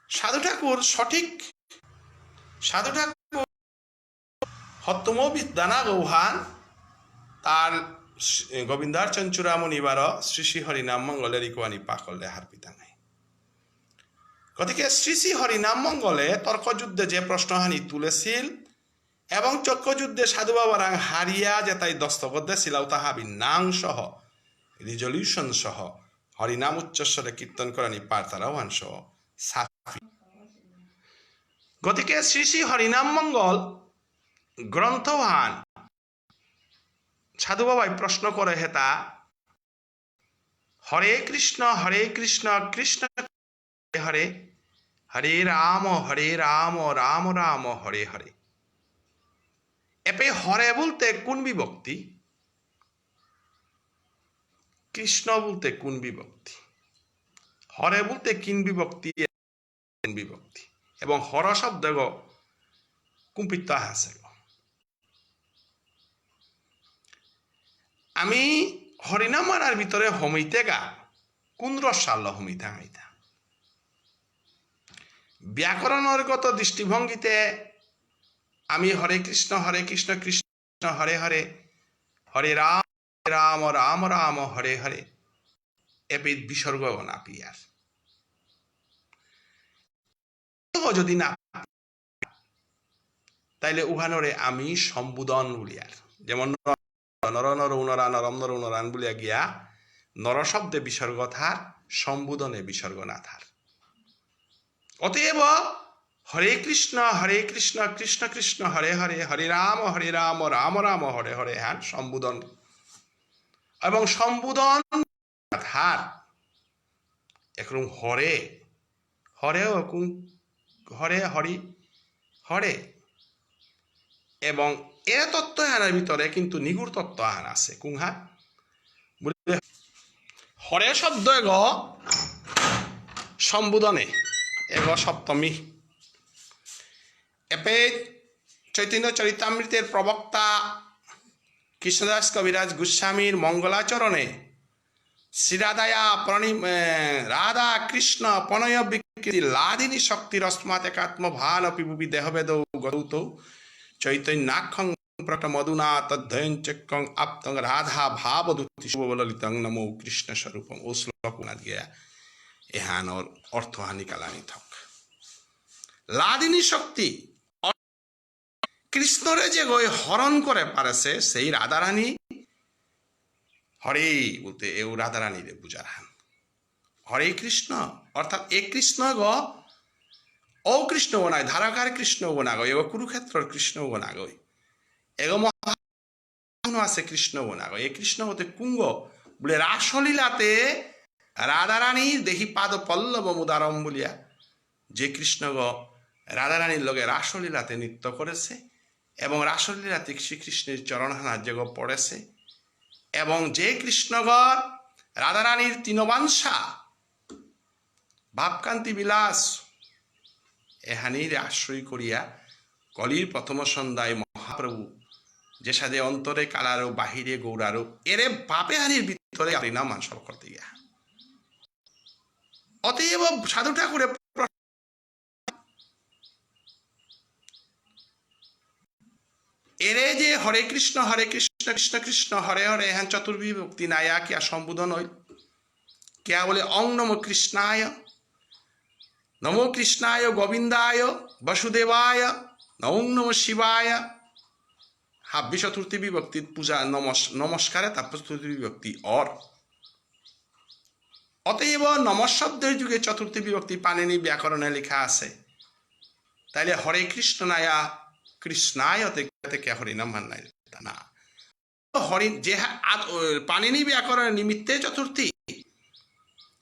সাধু ঠাকুর সঠিক সাধু ঠাকুর হত্তম বিদ্যানা গৌহান তার গোবিন্দার চঞ্চুরামণিবার শ্রী শ্রী হরিনাম মঙ্গলের ইকুয়ানি পাকলে হার পিতা নাই গতিকে শ্রী শ্রী হরিনাম মঙ্গলে তর্কযুদ্ধে যে প্রশ্নহানি তুলেছিল এবং চক্রযুদ্ধে সাধু বাবারাং হারিয়া যে তাই দস্তখত দিয়েছিল তাহাবি নাং সহ রিজলিউশন সহ হরিনাম উচ্চস্বরে কীর্তন করানি পার্তারাওয়ান সহ সাফি গতিকে শ্রী শ্রী হরিনাম মঙ্গল গ্রন্থহান সাধু বাবাই প্রশ্ন করে হেতা হরে কৃষ্ণ কৃষ্ণ হরে হরে রাম রাম রাম হরে হরে এপে হরে বলতে কোন বিভক্তি কৃষ্ণ বলতে কোন বিভক্তি হরে বলতে কিন বিভক্তি বিভক্তি এবং হর শব্দ গ কুম্পিত আছে আমি হরিনাম মানার ভিতরে হমিতে গা কোন রসাল হমিতা হমিতা ব্যাকরণগত দৃষ্টিভঙ্গিতে আমি হরে কৃষ্ণ কৃষ্ণ হরে হরে হরে রাম রাম রাম রাম হরে হরে এবিধ বিসর্গ না পিয়ার যদি না তাইলে উহানরে আমি সম্বোধন বলিয়ার যেমন নর নর উনরা নরম নর উনরান বলিয়া গিয়া নর শব্দে বিসর্গ থার সম্বোধনে বিসর্গ না থার অতএব হরে কৃষ্ণ কৃষ্ণ কৃষ্ণ হরে হরে হরে রাম রাম রাম হরে হরে হ্যাঁ সম্বোধন এবং সম্বোধন থার একরকম হরে হরে হরে হরি হরে এবং এর তত্ত্ব আনার ভিতরে কিন্তু নিগুড় তত্ত্ব আন আছে কুংহা বলে হরে শব্দ এগ সম্বোধনে এগ সপ্তমী এপে চৈতন্য চরিতামৃতের প্রবক্তা কৃষ্ণদাস কবিরাজ গোস্বামীর মঙ্গলাচরণে শ্রীরাধায়া রাধা কৃষ্ণ প্রণয় বিকৃতি লাদিনী শক্তির অস্মাৎ একাত্ম ভান অপিভুবি দেহবেদ গৌত চৈতন্যাক্ষং প্রট মধুনা তদ্ধয়ং চক্রং আপ্তং রাধা ভাবদূতি শুভললিতং নমো কৃষ্ণ স্বরূপং ও শ্লোক উনাদ গিয়া এহানোর অর্থহানি কালানি থক লাদিনী শক্তি কৃষ্ণরে যে গই হরণ করে পারেছে সেই রাধারানী হরে বলতে এও রাধারানী রে বুঝার হান হরে কৃষ্ণ অর্থাৎ এ কৃষ্ণ গ ও কৃষ্ণ নাই ধারাকার কৃষ্ণ না গই এগো কুরুক্ষেত্রর কৃষ্ণ না গই এগো মহা আছে কৃষ্ণ না গই এ কৃষ্ণ হতে কুঙ্গ বলে রাসলীলাতে রাধারানীর দেহি পাদ পল্লব মুদারম বলিয়া যে কৃষ্ণ গ রাধারানীর লগে রাসলীলাতে নৃত্য করেছে এবং রাসলীলাতে শ্রীকৃষ্ণের চরণহানার যেগ পড়েছে এবং যে কৃষ্ণগর রাধারানীর তৃণবাংশা ভাবকান্তি বিলাস এহানির আশ্রয় করিয়া কলির প্রথম সন্ধ্যায় মহাপ্রভু যে সাদে অন্তরে কালারো বাহিরে গৌরারো এরে বাপে হানির ভিতরে হরিনাম মানসল করতে গিয়া অতএব সাধু ঠাকুরে এরে যে হরে কৃষ্ণ কৃষ্ণ কৃষ্ণ হরে হরে হ্যাঁ চতুর্বিভক্তি নায়া কিয়া সম্বোধন হইল কিয়া বলে অং নমো কৃষ্ণায় নমো কৃষ্ণায় গোবিন্দায় বসুদেবায় ওং নমো শিবায় হাব্বি চতুর্থী বিভক্তি পূজা নমস্কারে তারপর চতুর্থী বিভক্তি অর অতএব নমঃ শব্দের যুগে চতুর্থী বিভক্তি পাণিনি ব্যাকরণে লেখা আছে তাইলে হরে কৃষ্ণ নায়া কৃষ্ণায় থেকে হরিনাম মান নাই না হরি যে পাণিনি ব্যাকরণের নিমিত্তে চতুর্থী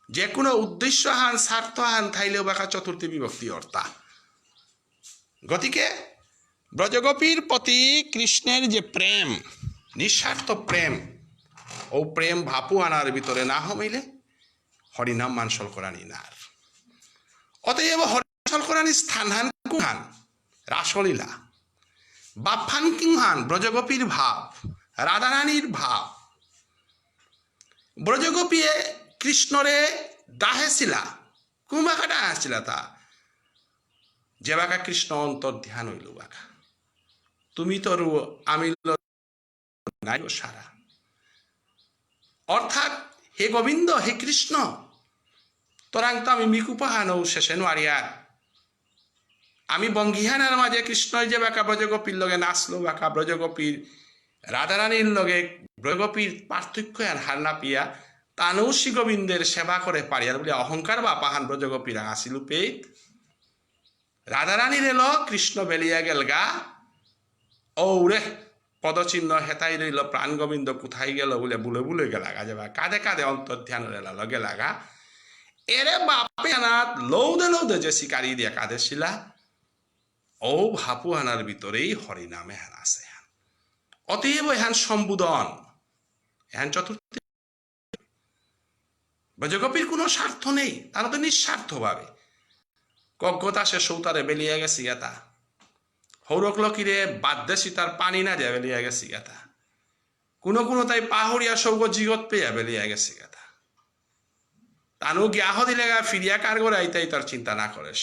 যে কোনো উদ্দেশ্য হান স্বার্থ হান থাইলেও বাঁকা চতুর্থী বিভক্তি অর্থা গতিকে ব্রজগোপীর প্রতি কৃষ্ণের যে প্রেম নিঃস্বার্থ প্রেম ও প্রেম ভাপু আনার ভিতরে না হইলে হরিনাম মানসল করানি নার অতএব হরিনাম করানি স্থান হান কুহান রাসলীলা বাফান কিংহান ব্রজগোপীর ভাব রাধারানীর ভাব ব্রজগোপীয়ে কৃষ্ণরে দাহেছিলা কুম্বাকা ডাহাছিলা তা যে বাকা কৃষ্ণ অন্তর ধ্যান হইল বাকা তুমি তোর আমি নাই সারা অর্থাৎ হে গোবিন্দ হে কৃষ্ণ তোরাং তো আমি মিকুপাহান শেষে নোয়ারিয়ার আমি বঙ্গিহানার মাঝে কৃষ্ণ যে বাঁকা ব্রজগোপীর লগে নাচলো বাঁকা ব্রজগোপীর রাধারানীর লগে ব্রজগোপীর পার্থক্য আর হার না পিয়া তানৌ শ্রী গোবিন্দের সেবা করে পারিয়ার বলে অহংকার বা পাহান ব্রজগোপীরা আসিল পেয়ে রাধারানীর এলো কৃষ্ণ বেলিয়া গেল গা ও রে পদচিহ্ন হেতাই রইল প্রাণ গোবিন্দ কোথায় গেল বলে বুলে বুলে গেলা গা যাবা কাঁধে কাঁধে অন্তর ধ্যান রেলা লগে লাগা এরে বাপে আনাত লৌদে যে শিকারি দিয়া কাঁধে শিলা ও ভাপু হানার ভিতরেই হরিনামে হান আছে অতএব এহান সম্বোধন এহান চতুর্থী ব্রজগোপীর কোনো স্বার্থ নেই তারা তো নিঃস্বার্থ ভাবে কজ্ঞতা সে সৌতারে বেলিয়ে গেছি গেতা হৌরক লকিরে বাদ্যে সীতার পানি না দিয়ে বেলিয়ে গেছি গেতা কোনো কোনো তাই পাহরিয়া সৌগ জিগত পেয়া বেলিয়া গেছে গাথা তানু গিয়াহ দিলেগা ফিরিয়া কার করে আইতাই তার চিন্তা না করেস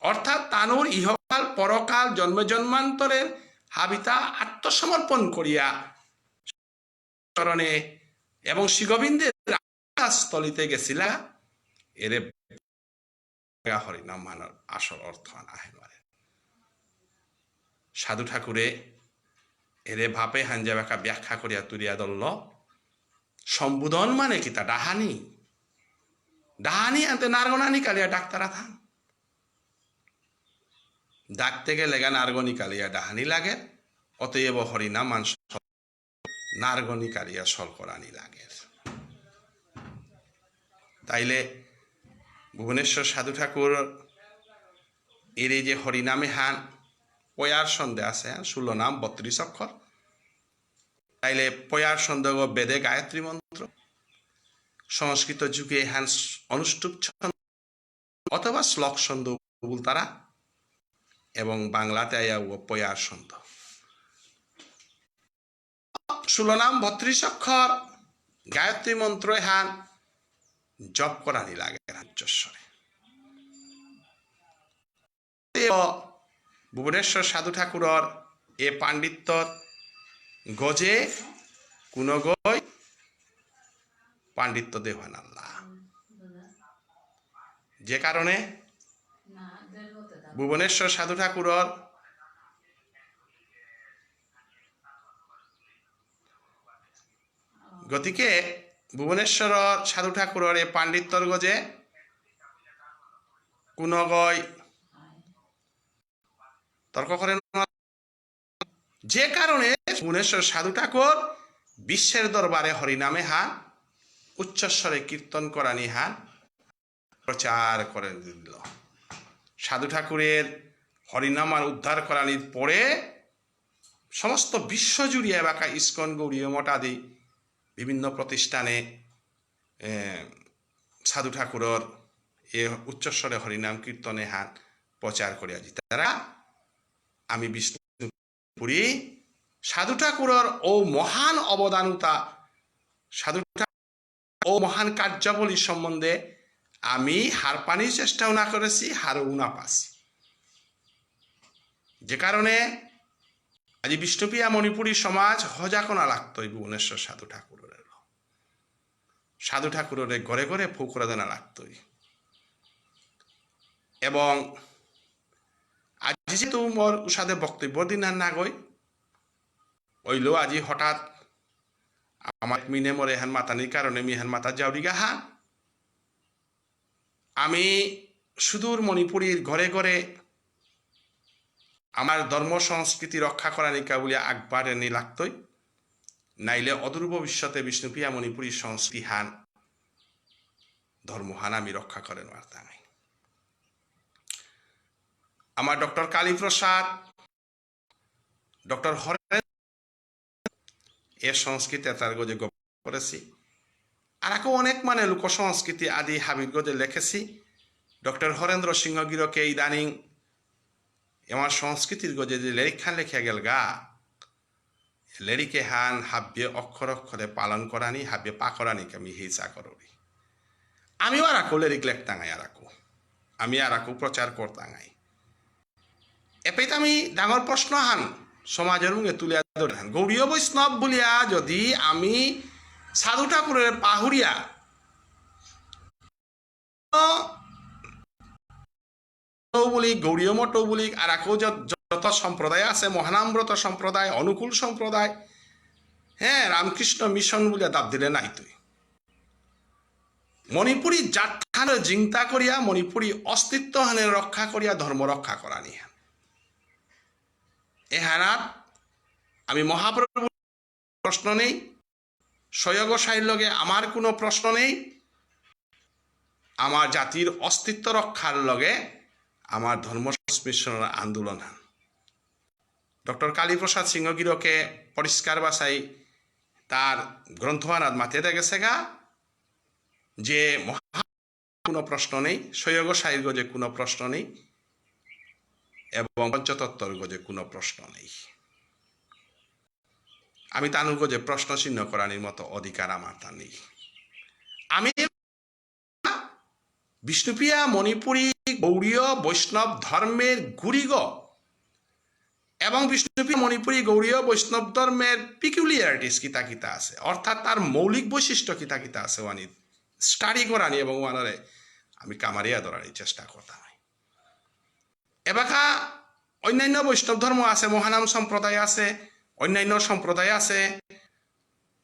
অর্থাৎ তানুর ইহকাল পরকাল জন্ম জন্মান্তরের হাবিতা আত্মসমর্পণ করিয়া চরণে এবং শ্রীগোবিন্দের স্থলিতে গেছিলা এরে হরিনাম মানার আসল অর্থ নাহে মারে সাধু ঠাকুরে এরে ভাপে হাঞ্জা বাঁকা ব্যাখ্যা করিয়া তুলিয়া দলল সম্বোধন মানে কি তা ডাহানি ডাহানি আনতে নারগনানি কালিয়া ডাক্তারা থান ডাকতে গেলে গা নারগনি কালিয়া ডাহানি লাগে অতএব হরিনাম মান নারগনি কালিয়া সলকরানি লাগে তাইলে ভুবনেশ্বর সাধু ঠাকুর এর এই যে হরিনামে হান পয়ার সন্ধে আছে 16 নাম 32 অক্ষর তাইলে পয়ার সন্ধে বেদে গায়ত্রী মন্ত্র সংস্কৃত যুগে হান অনুষ্টুপ ছন্দ অথবা শ্লোক ছন্দ তারা এবং বাংলাতে আয়া পয়ার ছন্দ 16 নাম 32 অক্ষর গায়ত্রী মন্ত্র হান জপ করানি লাগে উচ্চস্বরে ভুবনেশ্বর সাধু ঠাকুরর এ পাণ্ডিত্যর গজে কোন গই পাণ্ডিত্য দেহান আল্লাহ যে কারণে ভুবনেশ্বর সাধু ঠাকুরর গতিকে ভুবনেশ্বর সাধু ঠাকুরর এ পাণ্ডিত্যর গজে কোন গই তর্ক করেন যে কারণে ভুবনেশ্বর সাধু ঠাকুর বিশ্বের দরবারে হরিনামে হান উচ্চস্বরে কীর্তন করানি হান প্রচার করে দিল সাধু ঠাকুরের হরিনাম আর উদ্ধার করানির পরে সমস্ত বিশ্ব জুড়িয়ে বাঁকা ইস্কন গৌরীয় মঠ আদি বিভিন্ন প্রতিষ্ঠানে সাধু ঠাকুরর এ উচ্চস্বরে হরিনাম কীর্তনে হান প্রচার করিয়া যেতে তারা আমি বিষ্ণুপুরী সাধু ঠাকুরর ও মহান অবদানতা সাধু ও মহান কার্যাবলী সম্বন্ধে আমি হার পানির চেষ্টাও না করেছি হারও না পাছি যে কারণে আজ বিষ্ণুপ্রিয়া মণিপুরী সমাজ হজাকনা লাগতই ভুবনেশ্বর সাধু ঠাকুরের সাধু ঠাকুরের ঘরে ঘরে ফুকরা দেনা লাগতই এবং আজ যেহেতু মোর উষাদে বক্তব্য দিন আর না গই ওইলো আজি হঠাৎ আমার মিনে মরে হেন মাতানির কারণে মি হেন মাতা যাওরি গাহা আমি সুদূর মণিপুরীর ঘরে ঘরে আমার ধর্ম সংস্কৃতি রক্ষা করা নিকা বলিয়া আগবার এনে লাগতই নাইলে অদূর ভবিষ্যতে বিষ্ণুপ্রিয়া মণিপুরী সংস্কৃতি হান ধর্মহান আমি রক্ষা করেন বার্তা আমার ডক্টর কালীপ্রসাদ ডক্টর হরেন এর সংস্কৃতি তার গজে করেছি আর অনেক মানে লোক সংস্কৃতি আদি হাবির গজে লিখেছি ডক্টর হরেন্দ্র সিংহ গিরকে ইদানিং আমার সংস্কৃতির গজে যে লেরিক খান লেখা গেল গা লেরিকে হান হাব্যে অক্ষর অক্ষরে পালন করানি হাব্যে পাকরানিকে আমি হিসা করি আমিও আর লেরিক লেখতাঙাই আর আমি আর প্রচার করতাঙাই এপেতে আমি ডাঙর প্রশ্ন হান সমাজের মুখে তুলিয়া ধরে হান গৌরীয় বৈষ্ণব বলিয়া যদি আমি সাধু ঠাকুরের পাহুরিয়া বলি গৌরীয় মঠ বলি আর যত সম্প্রদায় আছে মহানামব্রত সম্প্রদায় অনুকূল সম্প্রদায় হ্যাঁ রামকৃষ্ণ মিশন বলিয়া দাব দিলে নাই তুই মণিপুরী জাতখান জিংতা করিয়া মণিপুরী অস্তিত্ব হানে রক্ষা করিয়া ধর্ম রক্ষা করা নিয়ে এহানাত আমি মহাপ্রভু প্রশ্ন নেই স্বয়গসাইর লগে আমার কোনো প্রশ্ন নেই আমার জাতির অস্তিত্ব রক্ষার লগে আমার ধর্ম সংমিশ্রণের আন্দোলন হান ডক্টর কালীপ্রসাদ সিংহগিরকে পরিষ্কার ভাষায় তার গ্রন্থহানাত মাথায় দেখেছে গা যে মহা কোনো প্রশ্ন নেই স্বয়গসাইর গজে কোনো প্রশ্ন নেই এবং পঞ্চতত্ত্বর গজে কোনো প্রশ্ন নেই আমি তানুকে যে প্রশ্ন চিহ্ন করানির মতো অধিকার আমার তা নেই। আমি বিষ্ণুপ্রিয়া মণিপুরী গৌড়ীয় বৈষ্ণব ধর্মের গুরিগ এবং বিষ্ণুপ্রিয়া মণিপুরী গৌড়ীয় বৈষ্ণব ধর্মের পিকুলিয়ারিটিস কিতা কিতা আছে, অর্থাৎ তার মৌলিক বৈশিষ্ট্য কিতা কিতা আছে ওয়ানি স্টাডি করানি এবং ওয়ানারে আমি কামারিয়া ধরানির চেষ্টা করতাম। এবাকা অন্যান্য বৈষ্ণব ধর্ম আছে, মহানাম সম্প্রদায় আছে, অন্যান্য সম্প্রদায় আছে।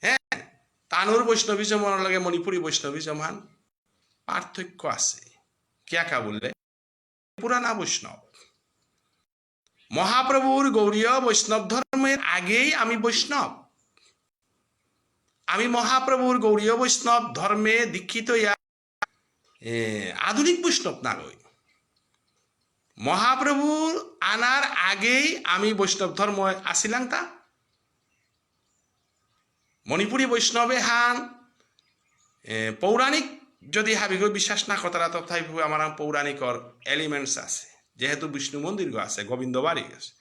হ্যাঁ, তানুর বৈষ্ণবিজম লগে মণিপুরী বৈষ্ণবিজম হান পার্থক্য আছে। কিয়াকা বললে পুরানা বৈষ্ণব মহাপ্রভুর গৌড়ীয় বৈষ্ণব ধর্মের আগেই আমি বৈষ্ণব। আমি মহাপ্রভুর গৌড়ীয় বৈষ্ণব ধর্মে দীক্ষিত আধুনিক বৈষ্ণব না হই। মহাপ্রভুর আনার আগেই আমি বৈষ্ণব ধর্ম আসিলাম। তা মণিপুরী বৈষ্ণবে হান পৌরাণিক যদি হাবিগো বিশ্বাস না করা তথাপি আমার পৌরাণিকর এলিমেন্টস আছে, যেহেতু বিষ্ণু মন্দির গো আছে, গোবিন্দ বাড়ি আছে,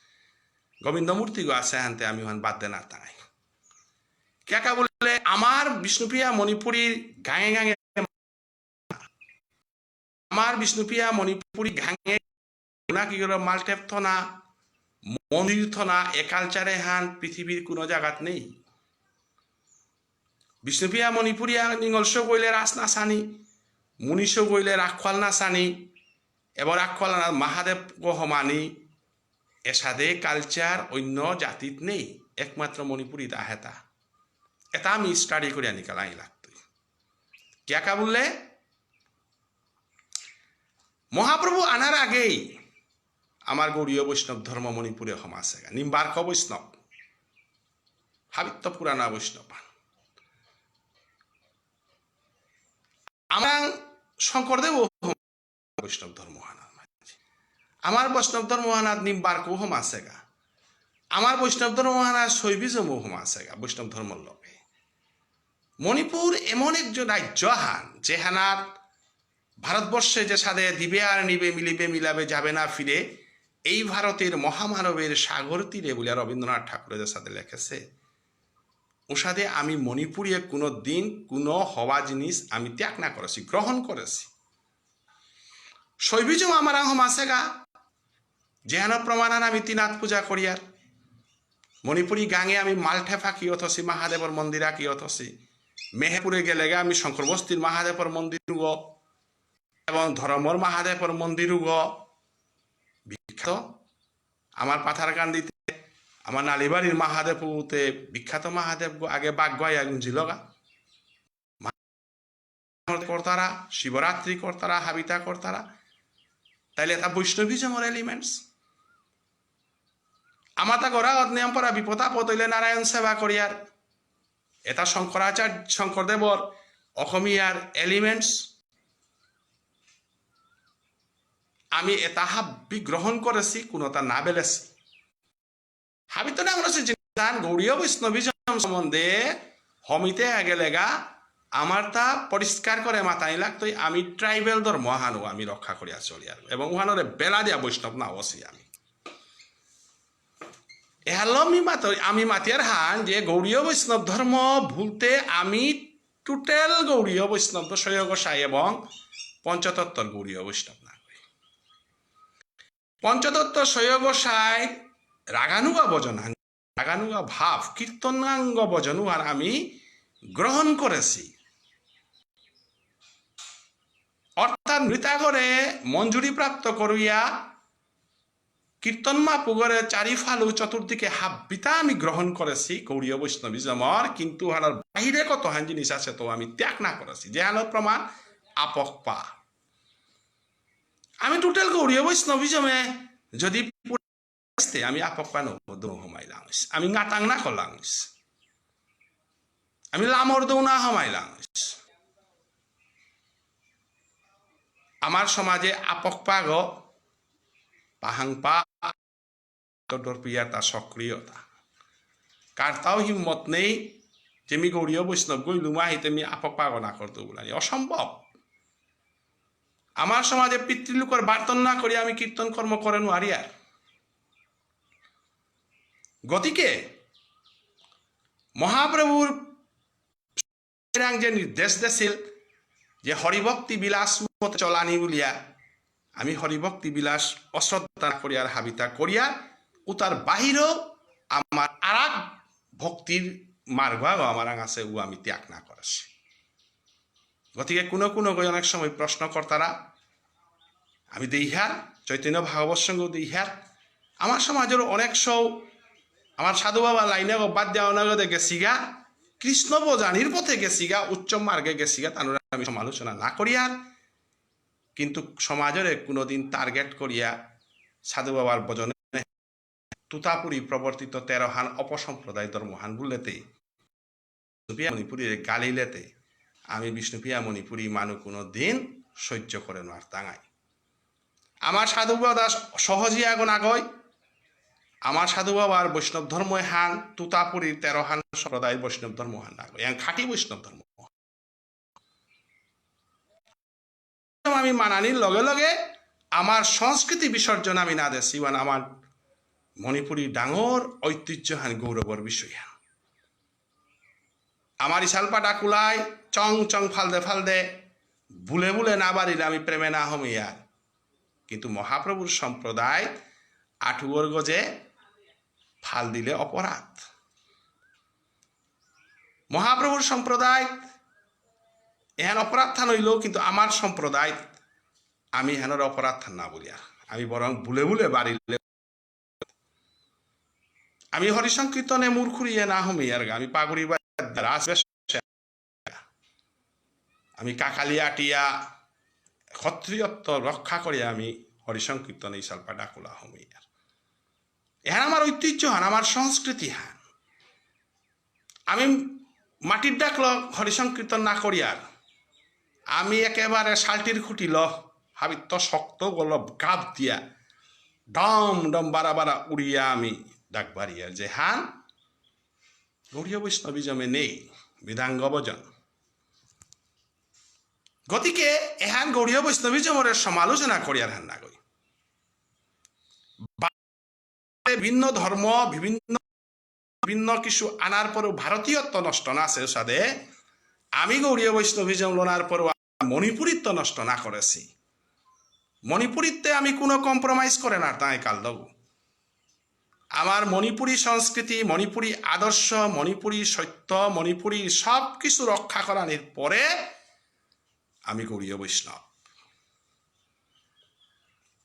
গোবিন্দ মূর্তি গো আছে, হানতে আমি হন বাদ দে না তাই কেকা বললে আমার বিষ্ণুপ্রিয়া মণিপুরীর গাঙে গাঙে, আমার বিষ্ণুপ্রিয়া মণিপুরী গাঙে না কি করে মালটেপ থনা মন্দির থনা এ কালচারে হান পৃথিবীর কোনো জায়গাত নেই। বিষ্ণুপ্রিয়া মণিপুরিয়া নিঙলস গইলে রাস নাচানি, মুনিশ গইলে রাখোয়াল নাচানি, এবার রাখোয়াল মহাদেব গহমানি এসাদে কালচার অন্য জাতিত নেই, একমাত্র মণিপুরীত আহেতা। এটা আমি স্টাডি করে আনি কালাই লাগতো। কেকা বললে মহাপ্রভু আনার আগেই আমার গৌড়ীয় বৈষ্ণব ধর্ম মণিপুরে সমাজে নিম্বার্ক বৈষ্ণব, হাবিত্য পুরানা বৈষ্ণব। আমার শঙ্করদেব বৈষ্ণব ধর্ম আমার বৈষ্ণব ধর্ম হানাত নিম্বার্ক হোম আছে গা, আমার বৈষ্ণব ধর্ম হানা শৈবিজম হোম আছে গা বৈষ্ণব ধর্মের লগে। মণিপুর এমন একজন রাজ্য হান যে হানার ভারতবর্ষে যে সাদে দিবে আর নিবে মিলিবে মিলাবে যাবে না ফিরে, এই ভারতের মহামানবের সাগর তীরে বলে রবীন্দ্রনাথ ঠাকুরের যে সাথে লেখেছে, ও সাথে আমি মণিপুরে কোনো দিন কোনো হওয়া জিনিস আমি ত্যাগ না করেছি, গ্রহণ করেছি। শৈবিজম আমার আহম আছে গা, যেহেন প্রমাণান আমি তিনাথ পূজা করিয়ার। মণিপুরী গাঙে আমি মালঠেফা কি অথসি মহাদেবর মন্দিরা কি অথসি, মেহেরপুরে গেলে গে আমি শঙ্কর বস্তির মহাদেবর মন্দির গ এবং ধর্মর মহাদেবর মন্দির গ বিখ্যাত। আমার পাথারকান্দিতে আমার নালিবাড়ির মহাদেবতে বিখ্যাত মহাদেব আগে বাগ্যাই আগুন ছিল গা, কর্তারা শিবরাত্রি কর্তারা হাবিতা কর্তারা, তাইলে এটা বৈষ্ণবিজমের এলিমেন্টস। আমার তা করা নিয়ম পরা বিপদাপদ হইলে নারায়ণ সেবা করিয়ার, এটা শঙ্করাচার্য শঙ্করদেবর অসমীয়ার এলিমেন্টস। আমি এটা হাবি গ্রহণ করেছি, কোনোটা না বেলেছি। হাবিত না আমরা গৌড়ীয় বৈষ্ণবিজম সম্বন্ধে হমিতে গেলেগা আমার তা পরিষ্কার করে মাথায় লাগতো। আমি ট্রাইবেল ধর্ম হানো আমি রক্ষা করিয়া চলিয়ার এবং ওহানরে বেলা দিয়া বৈষ্ণব না অসি আমি আমি মাতিয়ার হান যে গৌড়ীয় বৈষ্ণব ধর্ম ভুলতে আমি টোটাল গৌড়ীয় বৈষ্ণব সৈয়গোসাই এবং পঞ্চতত্ত্বর গৌড়ীয় বৈষ্ণব না করি। পঞ্চতত্ত্ব সৈয়গোসাই রাগানুগা ভজন, রাগানুগা ভাব কীর্তনাঙ্গ ভজন আর আমি গ্রহণ করেছি। অর্থাৎ মৃতাগরে মঞ্জুরি প্রাপ্ত করিয়া কীর্তনমা পুগরে চারিফালু চতুর্দিকে হাবিতা আমি গ্রহণ করেছি গৌড়ীয় বৈষ্ণবিজমর, কিন্তু হানার বাহিরে কত হান জিনিস আছে তো আমি ত্যাগ না করেছি, যে হানোর প্রমাণ আপক পা। আমি টোটাল গৌড়ীয় বৈষ্ণবিজমে যদি আমি আপক পা নমাইলাম, আমি গাটাং না করলাম, আমি লামর দৌনা হমাইলাম। আমার সমাজে আপক পা গ পাহাংপা তা সক্রিয়তা কার তাও হিম্মত নেই যে আমি গৌড়ীয় বৈষ্ণব গইলুমা হিতে আমি আপক পাগ না করতে বলি অসম্ভব। আমার সমাজে পিতৃলোকের বার্তন না করি আমি কীর্তন কর্ম করে নোয়ারি আর। গতিকে মহাপ্রভুর যে নির্দেশ দিছিল যে হরিভক্তি বিলাস মতে চলানি বলিয়া আমি হরিভক্তি বিলাস অশ্রদ্ধা করিয়ার হাবিতা করিয়া উতার বাহিরেও আমার আর ভক্তির মার্গ আমার আছে ও আমি ত্যাগ না করেছি। গতিকে কোনো কোনো অনেক সময় প্রশ্নকর্তারা আমি দেইহার চৈতন্য ভাগবত সঙ্গ দেইহার আমার সমাজের অনেক সৌ আমার সাধু বাবা লাইনে বাদ দেওয়া নগদে গেছিগা কৃষ্ণ বোজানির পথে গেছিগা উচ্চ মার্গে গেছিগা তার আমি সমালোচনা না করিয়ার কিন্তু সমাজের কোনোদিন টার্গেট করিয়া সাধু বাবার বজনে তুতাপুরী প্রবর্তিত 13 হান অপসম্প্রদায় ধর্মহান বললেতে মণিপুরীর গালিলেতে আমি বিষ্ণুপ্রিয়া মণিপুরী মানু কোনো দিন সহ্য করে আর তাঙাই আমার সাধু বাবা সহজে আগুন আগয় আমার সাধু বাবার বৈষ্ণব ধর্ম হান তুতাপুরীর 13 হান সম্প্রদায় বৈষ্ণব ধর্ম হান আগয় খাঁটি বৈষ্ণব ধর্ম আমি মানানির লগে লগে আমার সংস্কৃতি বিসর্জন আমি না দেছি আমার মণিপুরী ডাঙর ঐতিহ্য হান গৌরবর বিষয় হান আমার ইশালপা ডাকুলাই চং চং ফালদে ফালদে বুলে বুলে না বাড়িলে আমি প্রেমে না হমিয়ার কিন্তু মহাপ্রভুর সম্প্রদায় আঠুয়ার গজে ফাল দিলে অপরাধ মহাপ্রভুর সম্প্রদায় এহেন অপরাধ থান হইল কিন্তু আমার সম্প্রদায় আমি হেনর অপরাধ থান না বলিয়া আমি বরং বুলে বুলে বাড়িলে আমি হরিসংকীর্তনে মূর্খুরিয়ে না হমিয়ার আমি পাগুড়ি আমি কাকালিয়াটিয়া ক্ষত্রিয়ত্ব রক্ষা করে আমি হরিসংকীর্তনে ইশালপা ডাকুলা হমিয়ার এহান আমার ঐতিহ্য হান আমার সংস্কৃতি হান আমি মাটির ডাকল হরিসংকীর্তন না করিয়ার আমি একেবারে শালটির খুঁটি হাবিত্য শক্ত গল গাপ দিয়া ডম ডম বারা বারা উড়িয়া আমি ডাক বাড়িয়া যে হান গৌড়ীয় বৈষ্ণবিজমে নেই বিধাঙ্গ ভজন গতিকে এহান গৌড়ীয় বৈষ্ণবিজমের সমালোচনা করিয়ার হান না গই বিভিন্ন ধর্ম বিভিন্ন বিভিন্ন কিছু আনার পরও ভারতীয়ত্ব নষ্ট না আছে সাদে আমি গৌড়ীয় বৈষ্ণবিজম লোনার পরও মণিপুরিত্ব নষ্ট না করেছি মণিপুরিত্বে আমি কোনো কম্প্রোমাইজ করে না তাই কাল দেব আমার মণিপুরী সংস্কৃতি মণিপুরী আদর্শ মণিপুরী সত্য মণিপুরী সব কিছু রক্ষা করানোর পরে আমি গৌড়ীয় বৈষ্ণব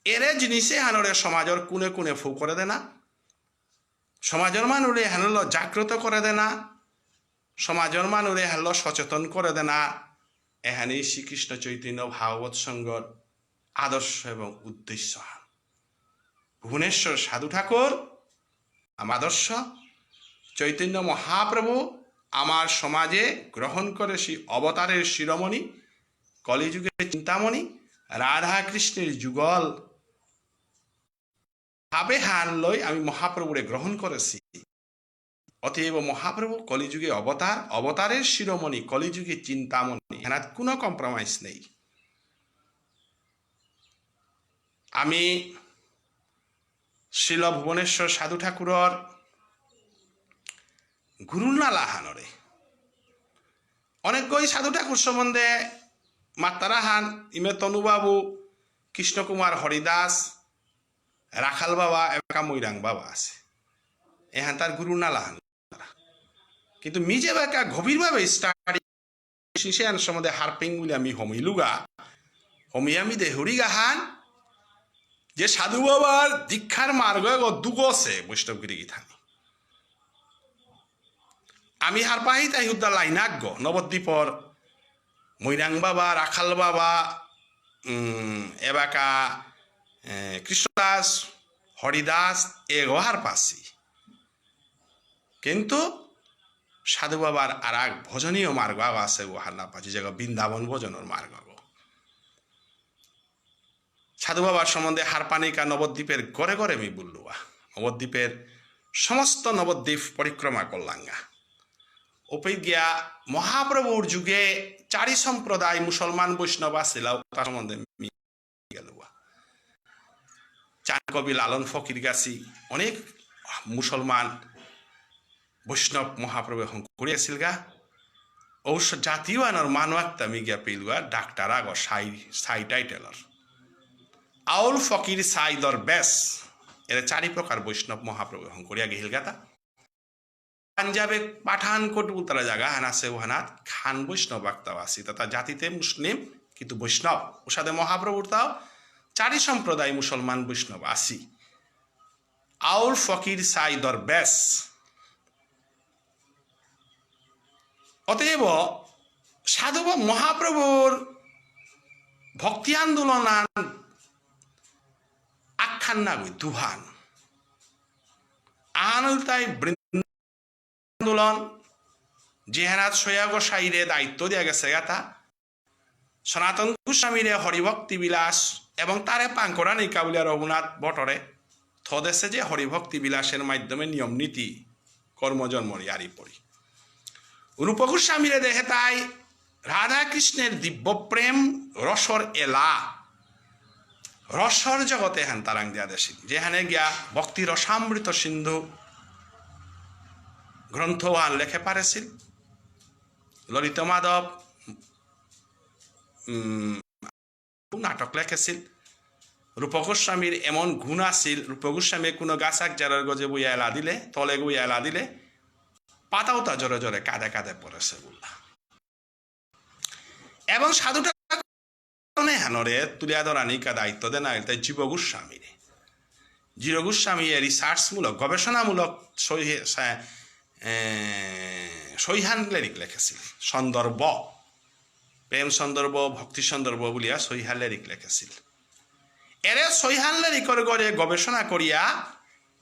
এরে জিনিসে হানরে সমাজের কোনে কোনে ফু করে দেনা সমাজের মানুষে হানল জাগ্রত করে দেনা সমাজের মানুষে হানল সচেতন করে দেনা এহানি শ্রীকৃষ্ণ চৈতন্য ভাগবত সঙ্গর আদর্শ এবং উদ্দেশ্য ভুবনেশ্বর সাধু ঠাকুর আমার আদর্শ চৈতন্য মহাপ্রভু আমার সমাজে গ্রহণ করে সেই অবতারের শিরোমণি কলিযুগের চিন্তামণি রাধা কৃষ্ণের যুগল ভাবে হান লই আমি মহাপ্রভুরে গ্রহণ করেছি অতএব মহাপ্রভু কলিযুগে অবতার অবতারের শিরোমণি কলিযুগে চিন্তামণি এনার কোনো কম্প্রোমাইজ নেই আমি শিল ভুবনেশ্বর সাধু ঠাকুরর গুরুনালা হানরে অনেকগুলি সাধু ঠাকুর সম্বন্ধে মাতারা হান ইমে তনুবাবু কৃষ্ণকুমার হরিদাস রাখাল বাবা একা মৈরাং বাবা আছে এহান তার গুরুনালা হান কিন্তু মিজে বাকা গভীরভাবে স্টাডি শিশেন সম্বন্ধে হারপিং বলে আমি হমিলুগা হমিয়ামি দেহরি গাহান যে সাধু বাবার দীক্ষার মার্গ দুগছে বৈষ্ণবগিরি গীতানি আমি হারপাহি তাই হুদ্দা লাইনাগ্য নবদ্বীপর মৈরাং বাবা রাখাল বাবা এবাকা কৃষ্ণদাস হরিদাস এগো হারপাসি কিন্তু সাধু বাবার আর এক ভজনীয় মার্গ আছে ও হার না পাচ্ছি যে বৃন্দাবন ভজনের মার্গ সাধু বাবার সম্বন্ধে হারপানিকা নবদ্বীপের গড়ে গড়ে আমি বললুয়া নবদ্বীপের সমস্ত নবদ্বীপ পরিক্রমা করলাঙ্গা ওপে গিয়া মহাপ্রভুর যুগে চারি সম্প্রদায় মুসলমান বৈষ্ণব আছিল তার সম্বন্ধে গেলুয়া চান কবি লালন ফকির গাছি অনেক মুসলমান বৈষ্ণৱ মহাপ্ৰভু কৰি আছিল গা ঔষধ জাতীয় আনৰ মানুহ একটা মিগা পেলুয়া ডাক্তার আগ সাই টাইটেলর আউল ফকির সাইদর বেশ এর 4 প্রকার বৈষ্ণব মহাপ্রভু করিয়া গেহিল গাতা পাঞ্জাবে পাঠানকোট উত্তরা জায়গা হানাসে ওহানাত খান বৈষ্ণব আক্তাও আসি তথা জাতিতে মুসলিম কিন্তু বৈষ্ণব ওসাদে মহাপ্রভুর তাও 4 সম্প্রদায় মুসলমান বৈষ্ণব আসি আউল ফকির সাইদর বেশ অতএব সাধব মহাপ্রভুর ভক্তি আন্দোলন আখ্যান না গই দুহান আনুলতাই আন্দোলন যেহানাত সয়াগ সাইরে দায়িত্ব দেওয়া গেছে গাথা সনাতন গোস্বামীরে হরিভক্তি বিলাস এবং তারে পাঙ্করা নিকাবলিয়া রঘুনাথ ভট্টরে থদেছে যে হরিভক্তি বিলাসের মাধ্যমে নিয়ম নীতি কর্মজন্মরি আরি পড়ি রূপ গোস্বামীরে দেখে তাই রাধা কৃষ্ণের দিব্য প্রেম রসর এলা রসর জগতে হেন তারাং দিয়া দেশি যেখানে গিয়া ভক্তি রসামৃত সিন্ধু গ্রন্থ আন লেখে পারেছিল ললিত মাধব নাটক লেখেছিল রূপ গোস্বামীর এমন গুণ আছিল রূপ গোস্বামী কোনো গাছাক জারের গজে বইয়া এলা দিলে তলে বইয়া এলা দিলে পাতাও তা জোরে জোরে কাঁদে কাঁদে পড়েছে বললা এবং সাধুটা হানরে তুলিয়া ধরা নিকা দায়িত্ব দেন তাই জীব গোস্বামীরে জীব গোস্বামী রিসার্চমূলক গবেষণামূলক সৈহান লেরিক লেখেছিল সন্দর্ভ প্রেম সন্দর্ভ ভক্তি সন্দর্ভ বলিয়া সৈহান লেরিক লেখেছিল এরে সৈহান লেরিকর গড়ে গবেষণা করিয়া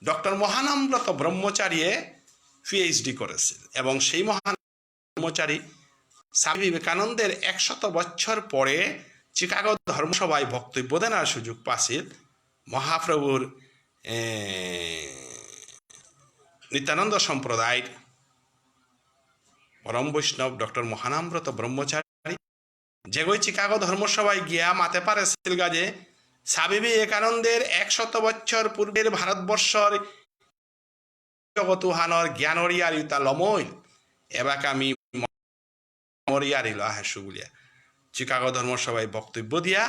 ডক্টর মহানম্রত ব্রহ্মচারীয়ে পিএইচডি করেছিল এবং সেই মহান ব্রহ্মচারী স্বামী বিবেকানন্দের 100 বছর পরে চিকাগো ধর্মসভায় বক্তব্য দেওয়ার সুযোগ পাছিল মহাপ্রভুর নিত্যানন্দ সম্প্রদায়ের পরম বৈষ্ণব ডক্টর মহানাম্রত ব্রহ্মচারী যেগই চিকাগো ধর্মসভায় গিয়া মাতে পারেছিল গাজে স্বামী বিবেকানন্দের 100 বছর পূর্বের ভারতবর্ষর জগতুহানর জ্ঞানরিয়ারিতা লমইল এবাক আমি মরিয়ারিল হাসু বলিয়া চিকাগো ধর্মসভায় বক্তব্য দিয়া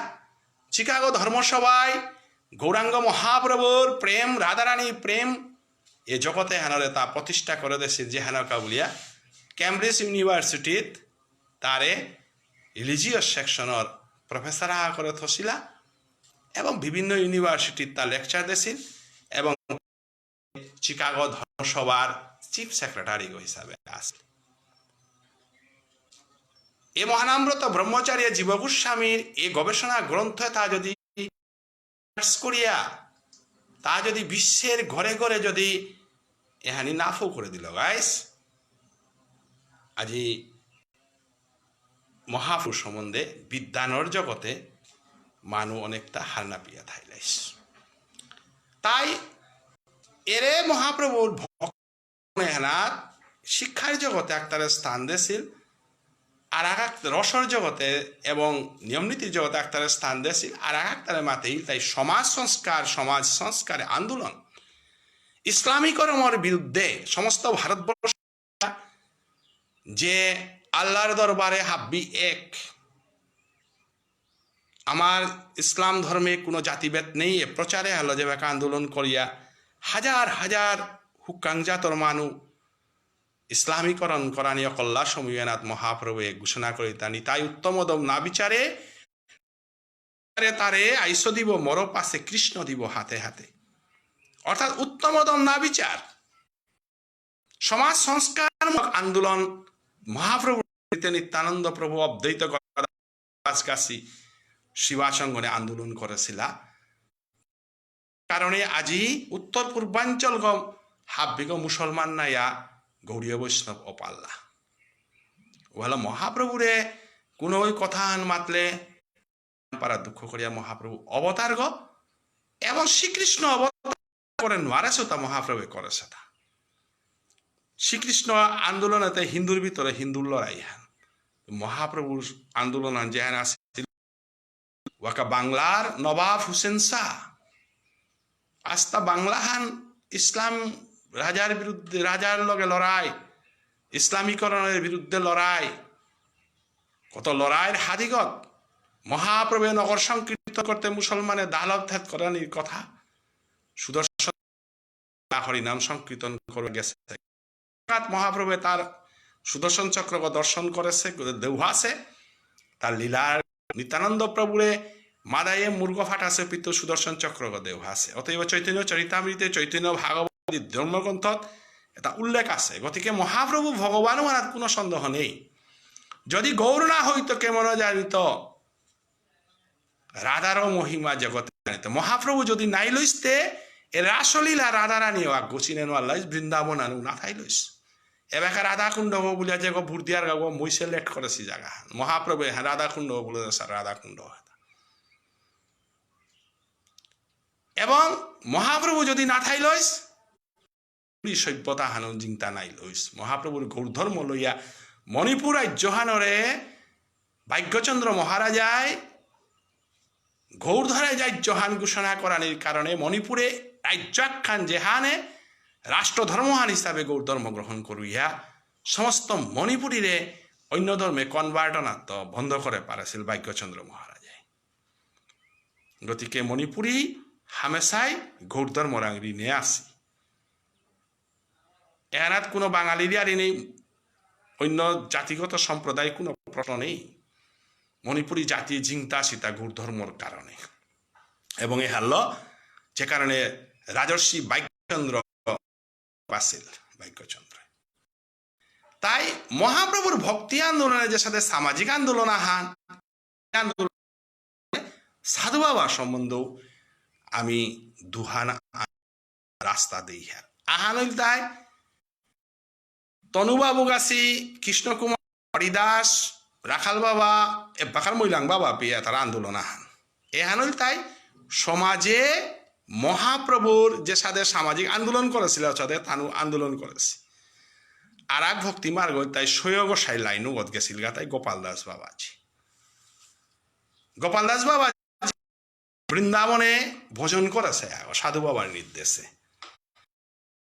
চিকাগো ধর্মসভায় গৌরাঙ্গ মহাপ্রভুর প্রেম রাধারানী প্রেম এ জগতে হানরে তা প্রতিষ্ঠা করে দেশে যে হানকা বলিয়া ক্যামব্রিজ ইউনিভার্সিটিত তারে রিলিজিয়াস সেকশনের প্রফেসর করে থসিলা এবং বিভিন্ন ইউনিভার্সিটিত তা লেকচার দিছিল এবং চিকাগো ধর্মসভার চিফ সেক্রেটারি হিসাবে আসল এ মহানাম্রত ব্রহ্মচারী জীব গোস্বামীর এই গবেষণা গ্রন্থ তা যদি করিয়া তা যদি বিশ্বের ঘরে ঘরে যদি এহানি নাফও করে দিল গাইস আজি মহাপুরুষ সম্বন্ধে বিদ্যানর জগতে মানু অনেকটা হারনা পিয়া থাইলাইস তাই এরে মহাপ্রভুর ভক্ত শিক্ষার জগতে একটারে স্থান দিয়েছিল আর এক রসর জগতে এবং নিয়মনীতির জগতে একটারে স্থান দিয়েছিল আর একটারে মাতেই তাই সমাজ সংস্কারে আন্দোলন ইসলামীকরণের বিরুদ্ধে সমস্ত ভারতবর্ষ যে আল্লাহর দরবারে হাব্বি এক আমার ইসলাম ধর্মে কোনো জাতিভেদ নেই এ প্রচারে হলো যে আন্দোলন করিয়া হাজার হাজার হুকাংজাতর মানু ইসলামীকরণ করানীয় কল্লা সমীনাথ মহাপ্রভু ঘোষণা করে তানি তাই উত্তমদম না বিচারে তারে আইস দিব মর পাশে কৃষ্ণ দিব হাতে হাতে অর্থাৎ উত্তমদম না বিচার সমাজ সংস্কার আন্দোলন মহাপ্রভু নিত্যানন্দ প্রভু অদ্বৈত কাছী শিবাসঙ্গনে আন্দোলন করেছিল কারণে আজি উত্তর পূর্বাঞ্চল হাব্বিগ মুসলমান নাইয়া গৌড়ীয় বৈষ্ণব অপাল্লা ওহলো মহাপ্রভুরে কোনো ওই কথা মাতলে পারা দুঃখ করিয়া মহাপ্রভু অবতার গ এবং শ্রীকৃষ্ণ অবতার করে নোয়ারেছে তা মহাপ্রভু করেছে তা শ্রীকৃষ্ণ আন্দোলনেতে হিন্দুর ভিতরে হিন্দুর লড়াই হান মহাপ্রভুর আন্দোলন যেহান আসছিল ওয়াকা বাংলার নবাব হুসেন শাহ আস্তা বাংলাহান ইসলাম রাজার বিরুদ্ধে, রাজার লগে লড়াই, ইসলামীকরণের বিরুদ্ধে লড়াই, কত লড়াইয়ের হাদিগত মহাপ্রভু নগর সংকীর্তন করতে মুসলমানের দালভেদ করানির কথা সুদর্শন হরিনাম সংকীর্তন করে গেছে। মহাপ্রভু তার সুদর্শন চক্র দর্শন করেছে, দেউহাসে তার লীলার নিত্যানন্দ প্রভুরে মাদায়ে মূর্গ ফাটাছে পিত সুদর্শন চক্র দেউহাসে। অতএব চৈতন্য চরিতামৃতে, চৈতন্য ভাগবতী ধর্মগ্রন্থত এটা উল্লেখ আছে। গতিকে মহাপ্রভু ভগবানও আনার কোনো সন্দেহ নেই। যদি গৌর না হইতো কেমন জানিত রাধারও মহিমা জগতে জানিত। মহাপ্রভু যদি নাই লইসতে এ রাসলীলা রাধারানী গোচিনে নোয়াল্লাইস বৃন্দাবন আনু না থাই লইস। এবার রাধাকুণ্ড হবো বলিয়া যে ভোট দিয়ার গাবো মই সিলেক্ট করেছি জায়গা মহাপ্রভু হ্যাঁ রাধাকুণ্ড বলে স্যার রাধাকুণ্ড। এবং মহাপ্রভু যদি না থাই লইস সভ্যতা হানো জিংতা নাই লইস। মহাপ্রভুর গৌরধর্ম লইয়া মণিপুর রাজ্যহানরে ভাগ্যচন্দ্র মহারাজায় গৌরধরে রাজ্যহান ঘোষণা করানির কারণে মণিপুরে রাজ্যাখ্যান যেহানে রাষ্ট্রধর্মহান হিসাবে গৌর ধর্ম গ্রহণ করিয়া সমস্ত মণিপুরীরে অন্য ধর্মে কনভার্টনাত্ম বন্ধ করে পারেছিল ভাগ্যচন্দ্র মহারাজায়। গতিকে মণিপুরী হামেশাই গৌর ধর্ম রাঙড়ি নিয়ে আসি। এনাত কোনো বাঙালির আর নেই, অন্য জাতিগত সম্প্রদায় কোনো প্রশ্ন নেই। মণিপুরী জাতি জিংতা সীতা গৌর ধর্মর কারণে এবং এ হারল যে কারণে রাজর্ষি ভাগ্যচন্দ্র পাছিল ভাগ্যচন্দ্র। তাই মহাপ্রভুর ভক্তি আন্দোলনের যে সাথে সামাজিক আন্দোলন আহান আন্দোলন সাধু বাবা সম্বন্ধেও আমি দুহান রাস্তা দিই। হ্যাঁ আহান হইল তাই তনুবাবু গাছি, কৃষ্ণকুমার, হরিদাস, রাখাল বাবা এ বাকার মৈলাং বাবা পেয়ে তারা আন্দোলন আহান। এহান হইল তাই সমাজে মহাপ্রভুর যে সাথে সামাজিক আন্দোলন করেছিল সাথে তানু আন্দোলন করেছে। আর এক ভক্তি মার্গ তাই সৈয়গোসাই লাইনও গত গেছিল গা তাই গোপাল দাস বাবাজি। গোপাল দাস বাবা বৃন্দাবনে ভোজন করেছে সাধু বাবার নির্দেশে।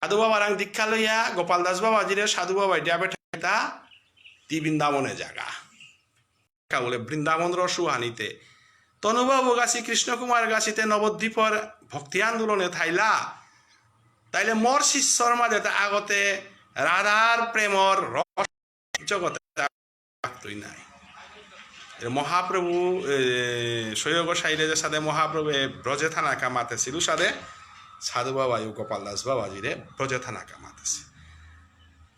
সাধু বাবার দীক্ষা লইয়া গোপাল দাস বাবাজিরে সাধু বাবা ডিয়াবেটা তি বৃন্দাবনে জাগা বলে বৃন্দাবন রসুহানিতে তনুবাবু গাছি, কৃষ্ণকুমার গাছিতে নবদ্বীপর ভক্তি আন্দোলনে থাইলা তাইলে মোর শিষ্যর মাঝে আগতে রাধার প্রেমর রস জগতে নাই। মহাপ্রভু সৈয়গোসাইরের সাথে মহাপ্রভু ব্রজে থানা কামাতেছিল সাথে সাধু বাবা গোপাল দাস বাবাজিরে ব্রজে থানা কামাতেছে।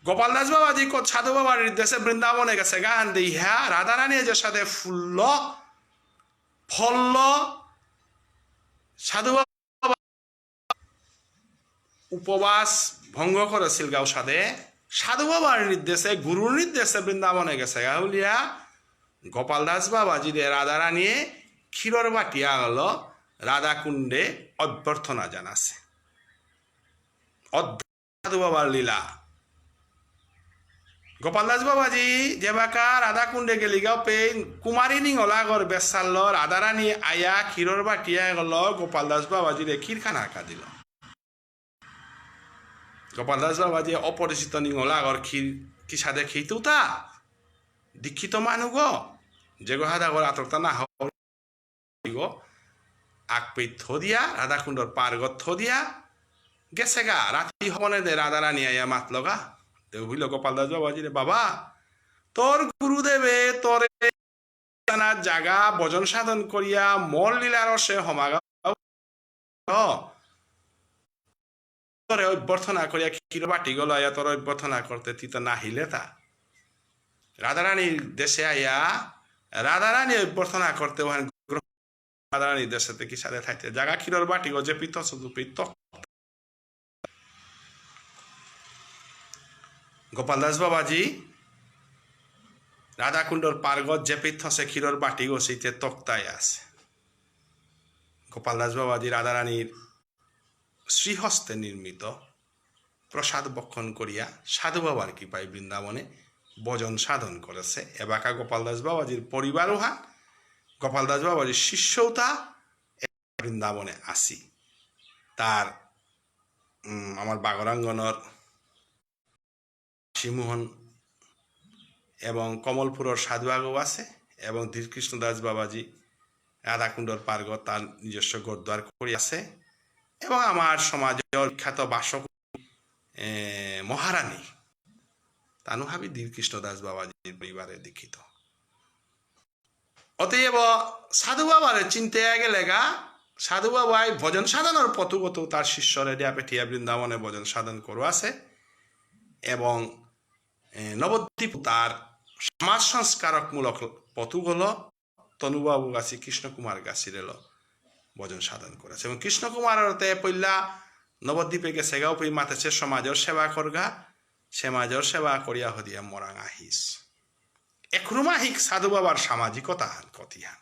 গোপাল দাস বাবাজি সাধু বাবার নির্দেশে বৃন্দাবনে গেছে গান দিই। হ্যাঁ রাধারানী যে সাথে ফুল্ল ফল্ল সাধু বাবা উপবাস ভঙ্গ করেছিল গাও সাথে সাধু বাবার নির্দেশে গুরুর নির্দেশে বৃন্দাবনে গেছে গাউলিয়া গোপাল দাস বাবাজিরে রাধারানী ক্ষীরর বাটিয়া হল রাধাকুণ্ডে অভ্যর্থনা জানাছে। সাধু বাবার লীলা গোপাল দাস বাবাজি যে বাকা রাধাকুণ্ডে গেলি গাও পে কুমারী নিঙলাগর বেসাল রাধারানী আয়া ক্ষীরর বাটিয়া গেল গোপাল দাস বাবাজিরে ক্ষীরখানা আঁকা দিল। গোপাল দাস বাবাজি অপরিচিত নিঙলাগর ক্ষীর কি সাদে খেতেও তা দীক্ষিত মানুষ গো যে গো হাদাগর আতরতা না গো আগ পে থো দিয়া রাধাকুণ্ডর পারগত থো দিয়া গেছে গা রাতি হবনে দে রাধারানী আয়া মাত লগা দেব হইল গোপাল দাস বাবাজি রে বাবা তোর গুরুদেবে তোর জাগা ভজন সাধন করিয়া মর লীলার রসে সমাগা তোরে অভ্যর্থনা করিয়া ক্ষীর বাটি গেল আয়া তোর অভ্যর্থনা করতে তুই তো নাহিলে তা রাধারানীর দেশে আয়া রাধারানী অভ্যর্থনা করতে রাধারানীর দেশে কি সাথে থাকতে জাগা ক্ষীরর বাটি গো যে পিত পিত। গোপাল দাস বাবাজি রাধাকুণ্ডর পার্গত যে পিথসে ক্ষীরর বাটি গো সেইতে তক্তায় আছে। গোপাল দাস বাবাজি রাধারানীর শ্রীহস্তে নির্মিত প্রসাদ বক্ষণ করিয়া সাধু বাবার কৃপায় বৃন্দাবনে ভজন সাধন করেছে। এবাকা গোপাল দাস বাবাজির পরিবারও হা গোপাল দাস বাবাজির শিষ্যতা বৃন্দাবনে আসি। তার আমার বাগরাঙ্গনের শিমোহন এবং কমলপুরের সাধুবাগও আছে এবং ধীরকৃষ্ণ দাস বাবাজি রাধাকুণ্ডর পার্গত তার নিজস্ব গোরদ্বার করে আছে এবং আমার সমাজের বিখ্যাত বাসক মহারানী তানু হাবি ধীরকৃষ্ণ দাস বাবাজির পরিবারে দীক্ষিত। অতএব সাধু বাবার চিনতে গেলে সাধু বাবাই ভজন সাধনের পথুগত তার শিষ্যরে দিয়া পেঠিয়া বৃন্দাবনে ভজন সাধন করো আছে এবং নবদ্বীপ তার সমাজ সংস্কারকমূলক পথুগুলো তনুবাবু গাছি কৃষ্ণকুমার গাছির এলো ভজন সাধন করেছে এবং কৃষ্ণকুমারতে পইলা নবদ্বীপে গেছে গাও পই মাতেছে সমাজের সেবা করগা সমাজের সেবা করিয়া হদিয়া মরাং আহিস একরুমাহিক সাধু বাবার সামাজিকতা হান কতিহান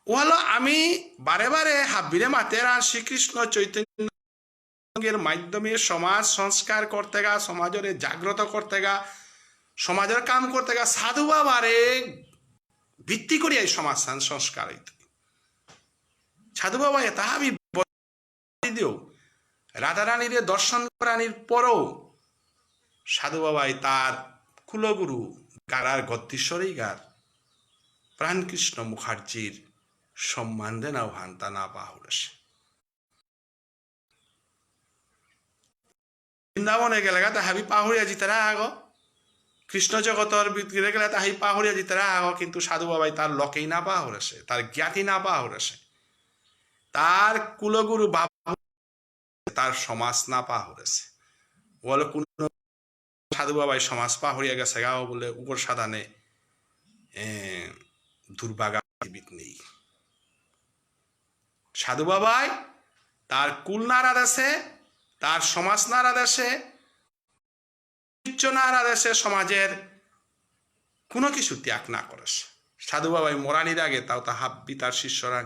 ওহলো আমি বারে বারে হাব্বিরে মাতেরা শ্রীকৃষ্ণ চৈতন্যের মাধ্যমে সমাজ সংস্কার করতে গা সমাজের জাগ্রত করতে গা সমাজের কাম করতে গা সাধু বাবারে ভিত্তি করিয়া সমাজ সংস্কার হইত সাধু বাবা তাহাবি দিও রাধারানীর দর্শন করানির পরও সাধু বাবাই তার কুলগুরু গারার গদ্দীশ্বরী গার প্রাণকৃষ্ণ মুখার্জির সম্মান দেনাও হান্তা না পাহুরেছে বৃন্দাবনে গেলে তাহাবি পাহুরিয়া জিতারা আগ কৃষ্ণ জগতর ভিতরে গেলে তাহাই পাহুরিয়া জিতারা আগ কিন্তু সাধু বাবাই তার লকেই না পাহুরেছে তার জ্ঞাতি না পাহুরেছে তার কুলগুরু বাবা তার সমাজ না পাহুরেছে বলে কোন সাধু বাবাই সমাজ পাহরিয়া গেছে গাও বলে উপর সাধানে দুর্ভাগা নেই সাধু বাবাই তার কুল নাড়া দেশে তার সমাজ নাড়া দেশে নাড়া দেশে সমাজের কোনো কিছু ত্যাগ না করেছে সাধু বাবাই মরানির আগে তাও তা হাব্বি তার শিষ্যরা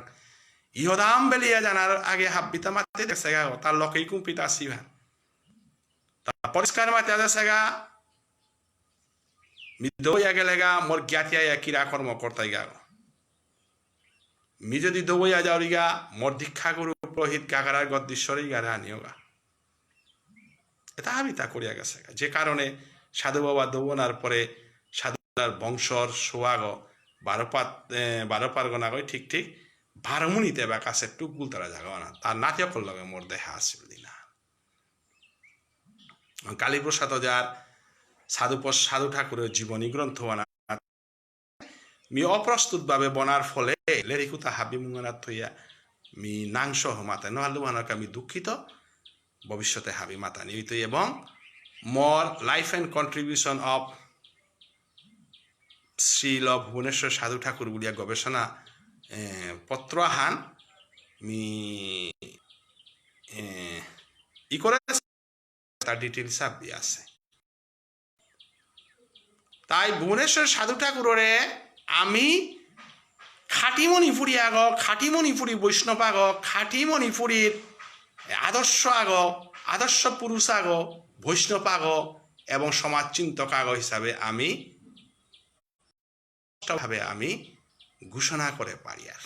ইহদাম বেলিয়া জানার আগে হাব্বিতা মাতে গেছে গাও তার লোকেই কুম্পিতা আসিবা পরিষ্কার মাতে আছে গা দৌয়া গেলে গা মোর জ্ঞাতিয়া কিরা কর্ম করতাই গা মি যদি দৌয়া যাওরি গা মোর দীক্ষা গুরু পুরোহিত গাগারার গদ্দীশ্বরী গারে আনিও গা এটা আমি তা করিয়া গেছে যে কারণে সাধু বাবা দৌনার পরে সাধুর বংশর সোয়াগ বারো পারগনা কই ঠিক ঠিক 12 মিনিটে বা কাছে টুকুল তারা জাগাও না তার নাটক লগে মোর দেখা আসিল না কালীপ্রসাদ যার সাধু ঠাকুরের জীবনী গ্রন্থ মি অপ্রস্তুত ভাবে বনার ফলে লেরিকুতা হাবি মুঙ্গনাথ থইয়া মি নাংস মাতে নহালু মানক আমি দুঃখিত ভবিষ্যতে হাবি মাতা নিয়িত এবং মোর life and contribution of Shrila Bhubaneswar Sadhu Thakur বলিয়া গবেষণা পত্র হান মি ই করে তার ডিটেলস আপনি আছে তাই ভুবনেশ্বর সাধু ঠাকুরে আমি খাঁটি মণিপুরী আগ খাঁটি মণিপুরী বৈষ্ণব আগ খাঁটি মণিপুরীর আদর্শ আগ আদর্শ পুরুষ আগ বৈষ্ণব আগ এবং সমাজ চিন্তক আগ হিসাবে আমি ঘোষণা করে পারি আর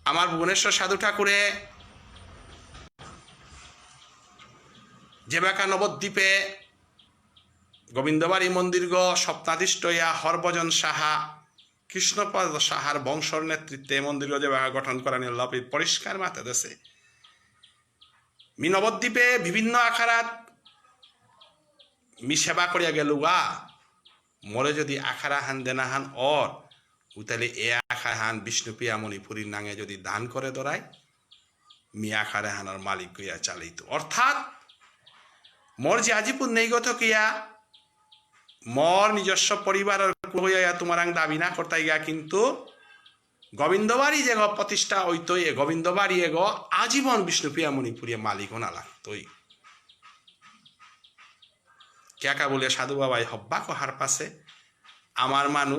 আমার ভুবনেশ্বর সাধু ঠাকুরে যেবাকা নবদ্বীপে গোবিন্দবাড়ি মন্দির স্বপ্নাদিষ্ট ইয়া হরভজন সাহা কৃষ্ণপদ সাহার বংশর নেতৃত্বে মন্দির যেবাকা গঠন করা নিল পরিষ্কার মাতে দেশে মি নবদ্বীপে বিভিন্ন আখারাত মি সেবা করিয়া গেল মরে যদি আখারা হান দেনা হান অর উতালে এ আখারা হান বিষ্ণুপ্রিয়া মণিপুরীর নাঙে যদি দান করে দরাই মি আখারা হানার মালিক গিয়া চালিত অর্থাৎ মোর যে আজিপুর নেইগত কিয়া মোর নিজস্ব পরিবারের হইয়া তোমার দাবি না করতাই গা কিন্তু গোবিন্দবাড়ি যে প্রতিষ্ঠা হইতই এ গোবিন্দবাড়ি এগ আজীবন বিষ্ণুপ্রিয়া মণিপুরিয়া মালিক না লাগতই ক্যাকা বলে সাধু বাবাই হব্বা কহার পাশে আমার মানু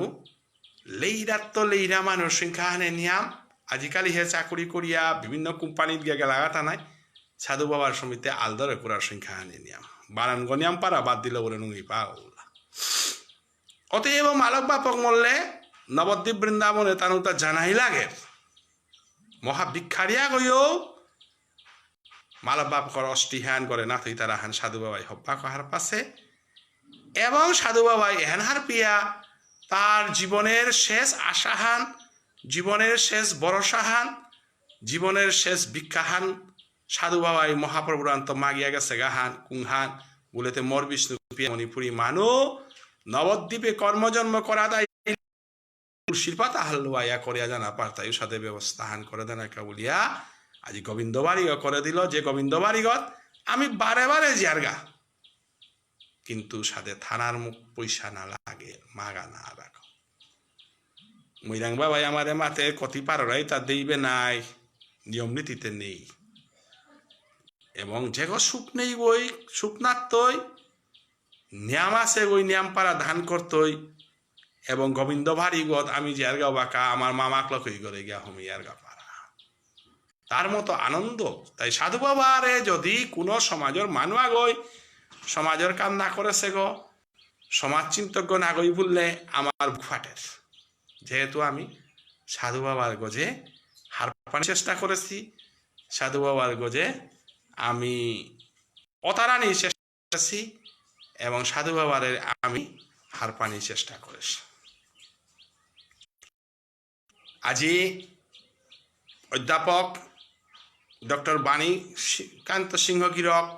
লেইরাত তো লেইরা মানুষ সংখ্যা হানে নিয়াম আজিকালি হে চাকরি করিয়া বিভিন্ন কোম্পানিত গিয়ে লাগাতা নাই সাধু বাবার সমিতি আলদরে করার সংখ্যা হানে নিয়াম বারান গনিয়াম পারা বাদ দিলে বলে নুঙ্গি পা অতএব মালক বাপক মরলে নবদ্বীপ বৃন্দাবনে তানুতা জানাই লাগে মহাবিক্ষারিয়া গইও মালব বাপ কর অষ্টিহান করে না তুই তারা হান সাধু বাবাই হব্বা কাহার পাশে এবং সাধু বাবাই এহানহার পিয়া তার জীবনের শেষ আশাহান জীবনের শেষ ভরসাহান জীবনের শেষ ভিক্ষাহান সাধু বাবাই মহাপ্রভুরান্ত মাগিয়া গেছে গাহান কুংহান বলেতে মর বিষ্ণু মণিপুরী মানু নবদ্বীপে কর্মজন্ম করা দেয় শিল্পাতা হালুয়া করিয়া জানা পারতাই সাথে ব্যবস্থা হান করে দেন একা বলিয়া আজি গোবিন্দ বাড়ি করে দিল যে গোবিন্দ বাড়িগত আমি বারে বারে জিয়ারগা কিন্তু সাথে থানার মুখ পয়সা না লাগে মাগা না রাখো মৈরাং বাবাই আমারে মাতে কতি পারাই তা দেইবে নাই নিয়ম নীতিতে নেই এবং যে গো সুখ নেই বই সুখ নাতই নিয়াম আছে ওই নিয়াম পাড়া ধান করতই এবং গোবিন্দ ভারিগত আমি জিয়ারগা বাঁকা আমার মামাক লকই করে গিয়া হমিয়ারগা পাড়া তার মতো আনন্দ তাই সাধু বাবারে যদি কোনো সমাজের মানুয়া গই সমাজের কাম না করেছে গো সমাজ চিন্তজ্ঞ না গই বললে আমার বুক ফাটের যেহেতু আমি সাধু বাবার গজে হার পানির চেষ্টা করেছি সাধু বাবার গজে আমি অতারানির চেষ্টা করেছি এবং সাধু বাবার আমি হার পানির চেষ্টা করেছি আজি অধ্যাপক ডক্টর বাণীকান্ত সিংহ গিরক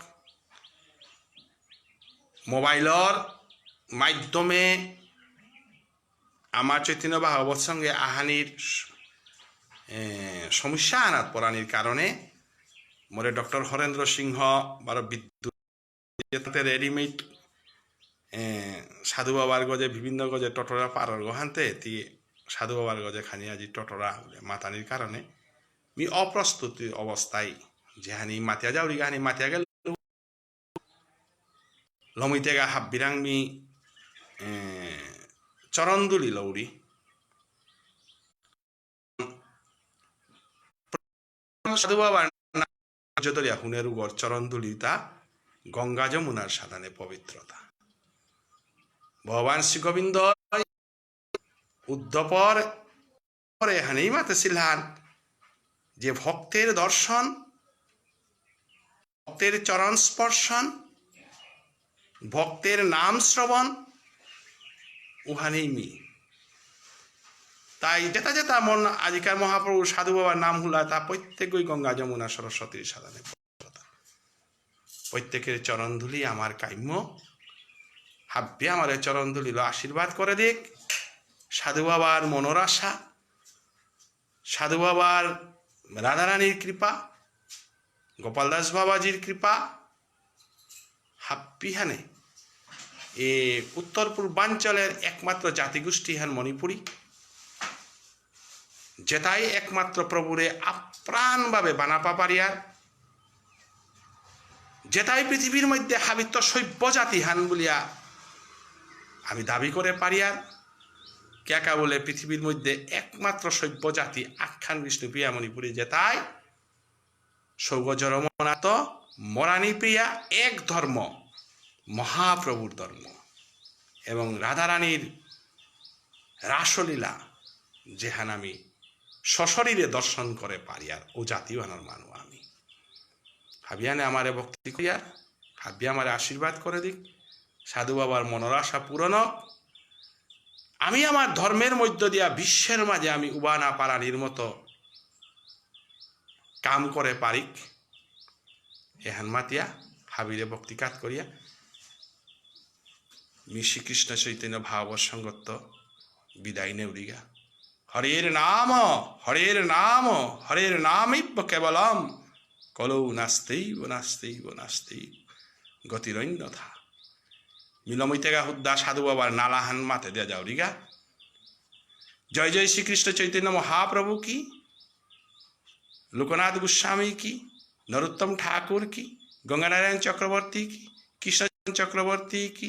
মোবাইলর মাধ্যমে আমার চৈতন্য বা গবৎসঙে আহানির সমস্যা আনাত পড়ানির কারণে মোরে ডক্টর হরেন্দ্র সিংহ বারো বিদ্যুৎ রেডিমেড সাধু বাবার গজে বিভিন্ন গজে টটরা পারর গহান্তে তি সাধু বাবার গজে খানি আজি টটরা মাতানির কারণে মি অপ্রস্তুতি অবস্থায় যেহানি মাতিয়া যাওরি গাহানি মাতিয়া গেল লমিতেগা হাব বিরাংমি চরণদুলি লৌরি সাধু বাবার যদরিয়া হুনের উগর চরণদুলিতা গঙ্গা যমুনার সাধানে পবিত্রতা ভগবান শ্রী গোবিন্দ উদ্ধপর এখানেই মাতে ছিলেন যে ভক্তের দর্শন ভক্তের চরণ স্পর্শন ভক্তের নাম শ্রবণ উহানেই মি তাই যেটা যেটা মন আজিকার মহাপ্রভু সাধু বাবার নাম হুলা তা প্রত্যেকই গঙ্গা যমুনা সরস্বতীর সাধনে প্রত্যেকের চরণ ধুলি আমার কাম্য হাব্বে আমার চরণ ধুলিল আশীর্বাদ করে দিক সাধু বাবার মনোরাশা সাধু বাবার রাধারানীর কৃপা গোপাল দাস বাবাজির কৃপা হাব্বি হানে এ উত্তর পূর্বাঞ্চলের একমাত্র জাতিগোষ্ঠী হান মণিপুরী যেটাই একমাত্র প্রভুরে আপ্রাণভাবে বানাপা পারিয়ার যেটাই পৃথিবীর মধ্যে হাবিত্য সভ্য জাতি হান বলিয়া আমি দাবি করে পারিয়ার কেকা বলে পৃথিবীর মধ্যে একমাত্র সভ্য জাতি আখ্যান বিষ্ণু প্রিয়া মণিপুরী যেটাই সৌগজরমনাথ মরানী প্রিয়া এক ধর্ম মহাপ্রভুর ধর্ম এবং রাধারানীর রাসলীলা যেহান আমি সশরীরে দর্শন করে পারিয়ার ও জাতীয় আনার মানু আমি ভাবিয়ানে আমারে ভক্তি করিয়ার ভাবিয়া আমারে আশীর্বাদ করে দিক সাধু বাবার মনোরাশা পূরণ আমি আমার ধর্মের মধ্য দিয়া বিশ্বের মাঝে আমি উবানা পারানির মতো কাম করে পারিক এহান মাতিয়া হাবিরে ভক্তিকাত করিয়া মি শ্রীকৃষ্ণ চৈতন্য ভাবসঙ্গত্ব বিদায় নেউরিগা হরের নাম হরের নামৈব কেবলম কলৌ নাস্তেইব নাস্তেইব নাস্তেইব গতিরন্যথা মিলমিতেগা হুদ্দা সাধু বাবার নালাহান মাতে দেয়া যাওরিগা জয় জয় শ্রীকৃষ্ণ চৈতন্য মহাপ্রভু কি লোকনাথ গোস্বামী কি নরোত্তম ঠাকুর কি গঙ্গানারায়ণ চক্রবর্তী কি কৃষ্ণ চক্রবর্তী কি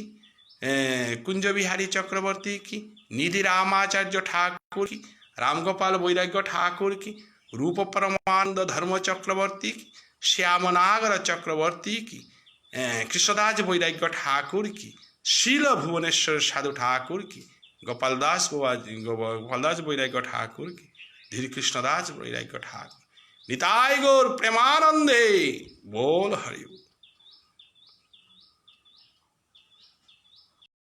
কুঞ্জবিহারী চক্রবর্তী কি নিধি রামাচার্য ঠাকুর কি রামগোপাল বৈরাগ্য ঠাকুর কি রূপ পরমানন্দ ধর্ম চক্রবর্তী কি শ্যামনাগর চক্রবর্তী কি কৃষ্ণদাস বৈরাগ্য ঠাকুর কি শিল ভুবনেশ্বর সাধু ঠাকুর কি গোপাল দাস বৈরাগ্য ঠাকুর কি ধীরকৃষ্ণ দাস বৈরাগ্য ঠাকুর নিতাই গৌর প্রেমানন্দে, বল হরি।